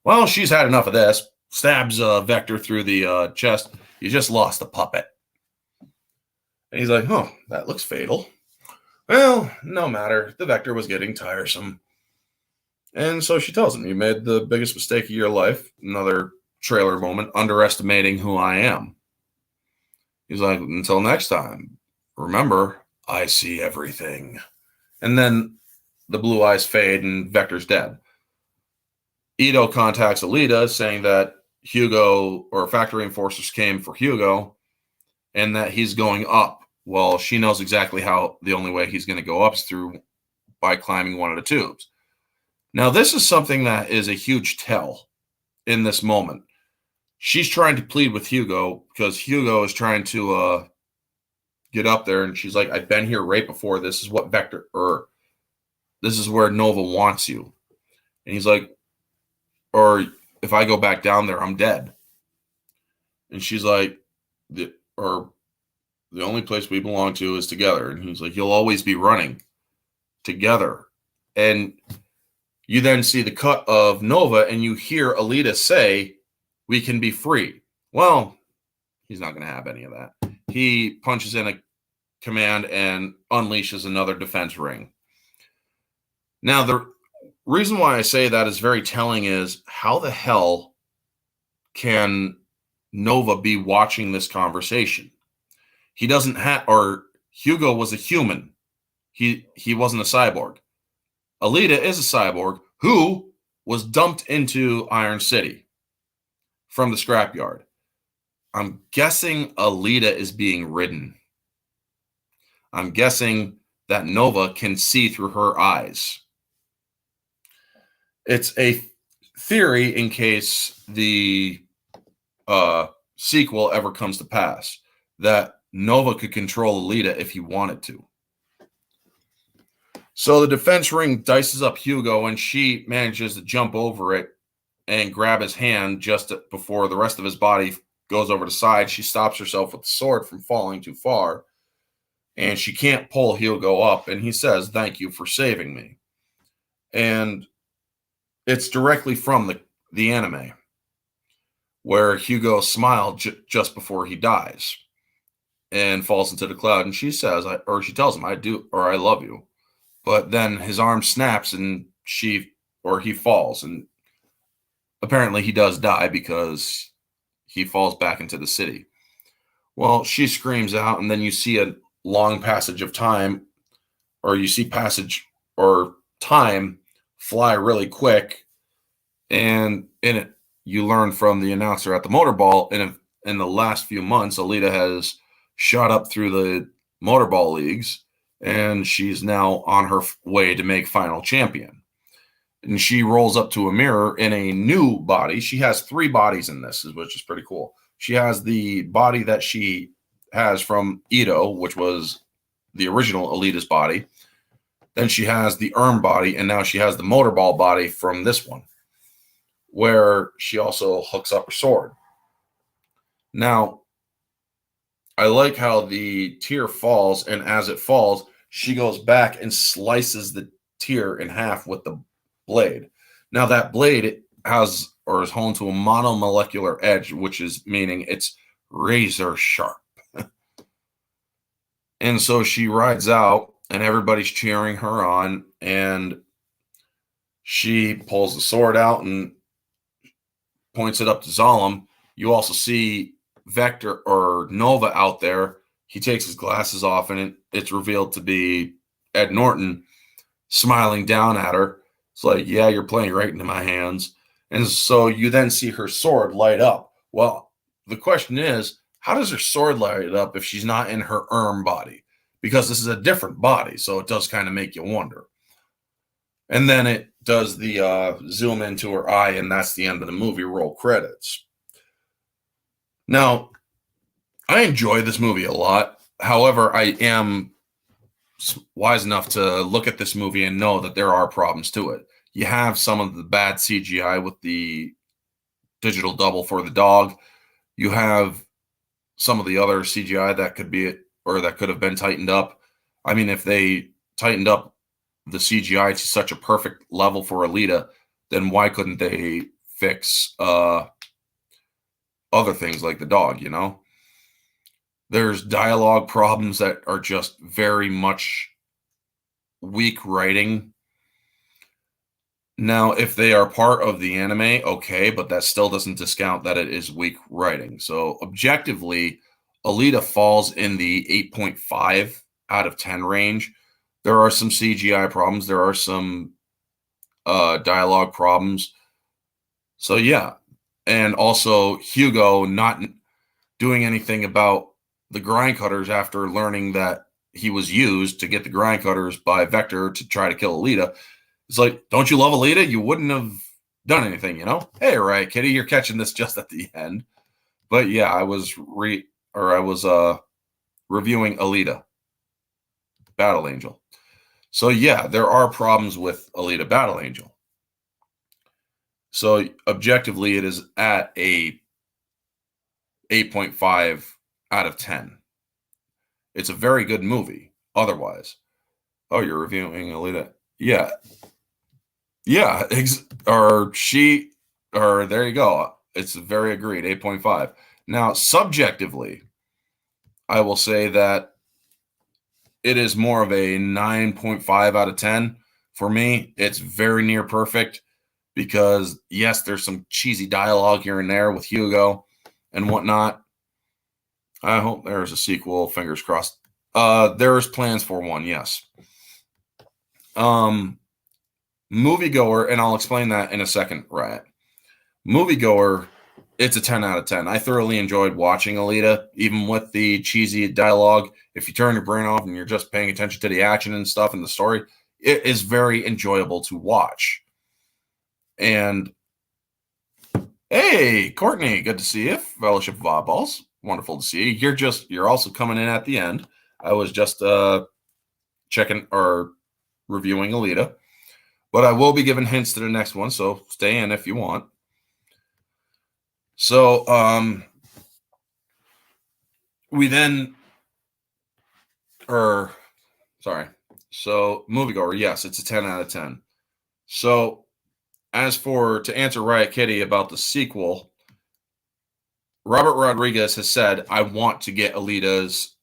Well, she's had enough of this. Stabs Vector through the chest. You just lost a puppet. And he's like, oh, that looks fatal. Well, no matter. The Vector was getting tiresome. And so she tells him, you made the biggest mistake of your life. Another trailer moment, underestimating who I am. He's like, until next time, remember, I see everything. And then the blue eyes fade and Vector's dead. Ito contacts Alita saying that Hugo, or factory enforcers, came for Hugo and that he's going up. Well, she knows exactly how the only way he's going to go up is by climbing one of the tubes. Now, this is something that is a huge tell in this moment. She's trying to plead with Hugo because Hugo is trying to get up there, and she's like, I've been here right before. This is what Vector, or this is where Nova wants you. And he's like, or if I go back down there, I'm dead. And she's like, the only place we belong to is together. And he's like, you'll always be running together. And you then see the cut of Nova, and you hear Alita say, we can be free. Well, he's not going to have any of that. He punches in a command and unleashes another defense ring. Now, the reason why I say that is very telling is, how the hell can Nova be watching this conversation? He doesn't have, or Hugo was a human. He wasn't a cyborg. Alita is a cyborg who was dumped into Iron City from the scrapyard. I'm guessing Alita is being ridden. I'm guessing that Nova can see through her eyes. It's a theory in case the sequel ever comes to pass, that Nova could control Alita if he wanted to. So the defense ring dices up Hugo, and she manages to jump over it and grab his hand just before the rest of his body goes over the side. She stops herself with the sword from falling too far, and she can't pull Hugo up, and he says, thank you for saving me. And it's directly from the anime, where Hugo smiled just before he dies and falls into the cloud. And she says, she tells him, I do, or I love you. But then his arm snaps and he falls. And apparently he does die because he falls back into the city. Well, she screams out, and then you see a long passage of time, or you see passage or time fly really quick, and in it you learn from the announcer at the motorball in the last few months, Alita has shot up through the motorball leagues, and she's now on her way to make final champion. And she rolls up to a mirror in a new body. She has 3 bodies in this, which is pretty cool. She has the body that she has from Ito, which was the original Alita's body. Then she has the Erm body, and now she has the motorball body from this one, where she also hooks up her sword. Now, I like how the tear falls, and as it falls, she goes back and slices the tear in half with the blade. Now, that blade has or is honed to a monomolecular edge, which is meaning it's razor sharp. And so she rides out, and everybody's cheering her on, and she pulls the sword out and points it up to Zalem. You also see Vector or Nova out there. He takes his glasses off, and it's revealed to be Ed Norton smiling down at her. It's like, yeah, you're playing right into my hands. And so you then see her sword light up. Well, the question is, how does her sword light up if she's not in her Erm body? Because this is a different body, so it does kind of make you wonder. And then it does the zoom into her eye, and that's the end of the movie. Roll credits. Now, I enjoy this movie a lot. However, I am wise enough to look at this movie and know that there are problems to it. You have some of the bad CGI with the digital double for the dog. You have some of the other CGI that could be or that could have been tightened up. I mean, if they tightened up the CGI to such a perfect level for Alita, then why couldn't they fix other things like the dog, you know? There's dialogue problems that are just very much weak writing. Now, if they are part of the anime, okay, but that still doesn't discount that it is weak writing. So objectively, Alita falls in the 8.5 out of 10 range. There are some CGI problems. There are some dialogue problems. So yeah. And also Hugo not doing anything about the grind cutters after learning that he was used to get the grind cutters by Vector to try to kill Alita. It's like, don't you love Alita? You wouldn't have done anything, you know? Hey, right, Kitty, you're catching this just at the end. But yeah, I was reviewing Alita, Battle Angel. So yeah, there are problems with Alita Battle Angel. So objectively, it is at a 8.5 out of 10. It's a very good movie. Otherwise, oh, you're reviewing Alita? Yeah, yeah. There you go. It's very agreed. 8.5. Now, subjectively, I will say that it is more of a 9.5 out of 10. For me, it's very near perfect because, yes, there's some cheesy dialogue here and there with Hugo and whatnot. I hope there's a sequel. Fingers crossed. There's plans for one, yes. Moviegoer, and I'll explain that in a second, Riot. Moviegoer, it's a 10 out of 10. I thoroughly enjoyed watching Alita, even with the cheesy dialogue. If you turn your brain off and you're just paying attention to the action and stuff and the story, it is very enjoyable to watch. And hey, Courtney, good to see you. Fellowship of Oddballs, wonderful to see you. You're also coming in at the end. I was just checking or reviewing Alita, but I will be giving hints to the next one, so stay in if you want. So so Moviegoer, yes, it's a 10 out of 10. So to answer Riot Kitty about the sequel, Robert Rodriguez has said, I want to get the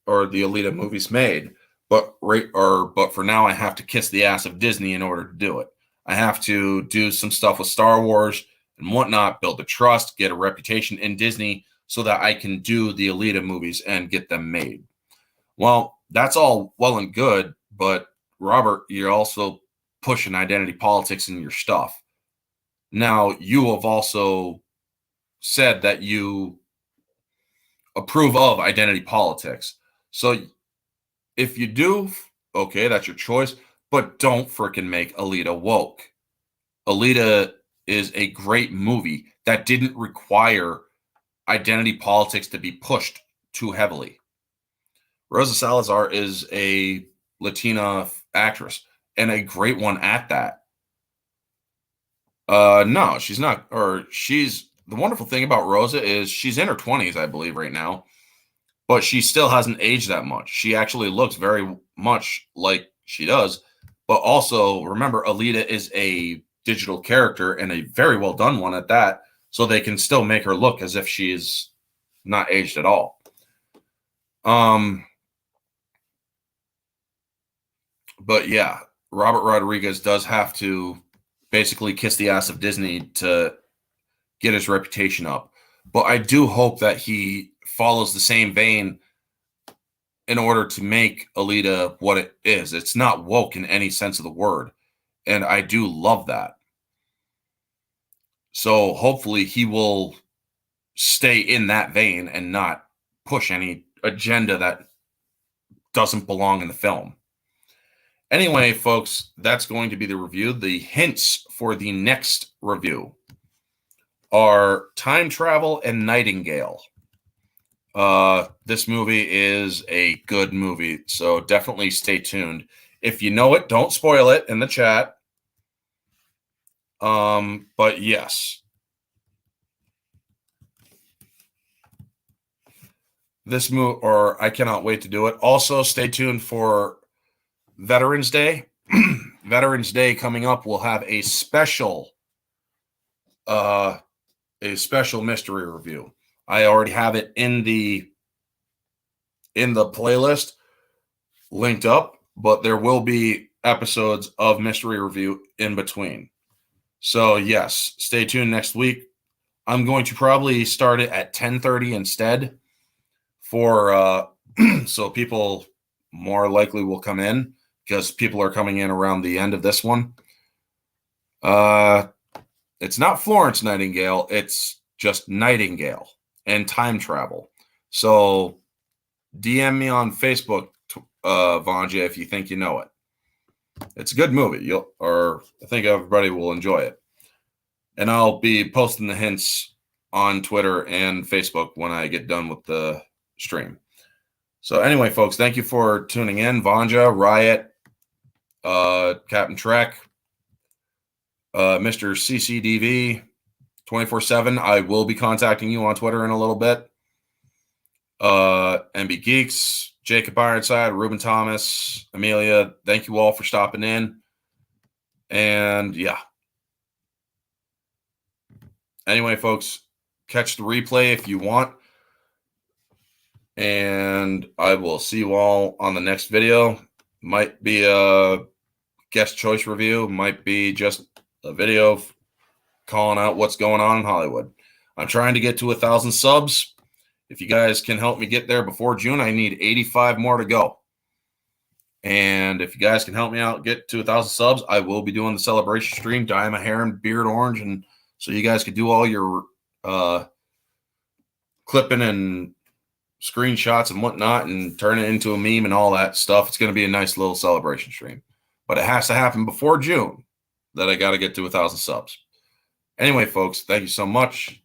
Alita movies made, but for now I have to kiss the ass of Disney in order to do it. I have to do some stuff with Star Wars and whatnot, build a trust, get a reputation in Disney so that I can do the Alita movies and get them made. Well, that's all well and good, but Robert, you're also pushing identity politics in your stuff. Now, you have also said that you approve of identity politics. So if you do, okay, that's your choice, but don't freaking make Alita woke. Alita is a great movie that didn't require identity politics to be pushed too heavily. Rosa Salazar is a Latina actress and a great one at that. No, she's not. Or she's the wonderful thing about Rosa is she's in her 20s, I believe, right now, but she still hasn't aged that much. She actually looks very much like she does. But also remember, Alita is a digital character and a very well done one at that. So they can still make her look as if she's not aged at all. But yeah, Robert Rodriguez does have to basically kiss the ass of Disney to get his reputation up. But I do hope that he follows the same vein in order to make Alita what it is. It's not woke in any sense of the word. And I do love that. So hopefully he will stay in that vein and not push any agenda that doesn't belong in the film. Anyway, folks, that's going to be the review. The hints for the next review are Time Travel and Nightingale. This movie is a good movie, so definitely stay tuned. If you know it, don't spoil it in the chat. But yes. This movie, or I cannot wait to do it. Also, stay tuned for Veterans Day. Veterans Day coming up. We'll have a special mystery review. I already have it in the playlist linked up, but there will be episodes of mystery review in between. So yes, stay tuned next week. I'm going to probably start it at 10:30 instead for so people more likely will come in because people are coming in around the end of this one. It's not Florence Nightingale, it's just Nightingale and time travel. So DM me on Facebook, Vanja, if you think you know it. It's a good movie. I think everybody will enjoy it. And I'll be posting the hints on Twitter and Facebook when I get done with the stream. So anyway, folks, thank you for tuning in. Vanja, Riot, Captain Trek, Mr. CCDV, 24/7. I will be contacting you on Twitter in a little bit. MB Geeks, Jacob Ironside, Ruben Thomas, Amelia, thank you all for stopping in. And yeah. Anyway, folks, catch the replay if you want. And I will see you all on the next video. Might be a guest choice review, might be just a video calling out what's going on in Hollywood. I'm trying to get to 1,000 subs. If you guys can help me get there before June, I need 85 more to go. And if you guys can help me out get to 1,000 subs, I will be doing the celebration stream, dyeing my hair and beard orange, and so you guys could do all your clipping and screenshots and whatnot and turn it into a meme and all that stuff. It's going to be a nice little celebration stream. But it has to happen before June that I got to get to 1,000 subs. Anyway, folks, thank you so much.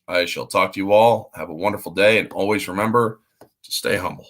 I shall talk to you all. Have a wonderful day, and always remember to stay humble.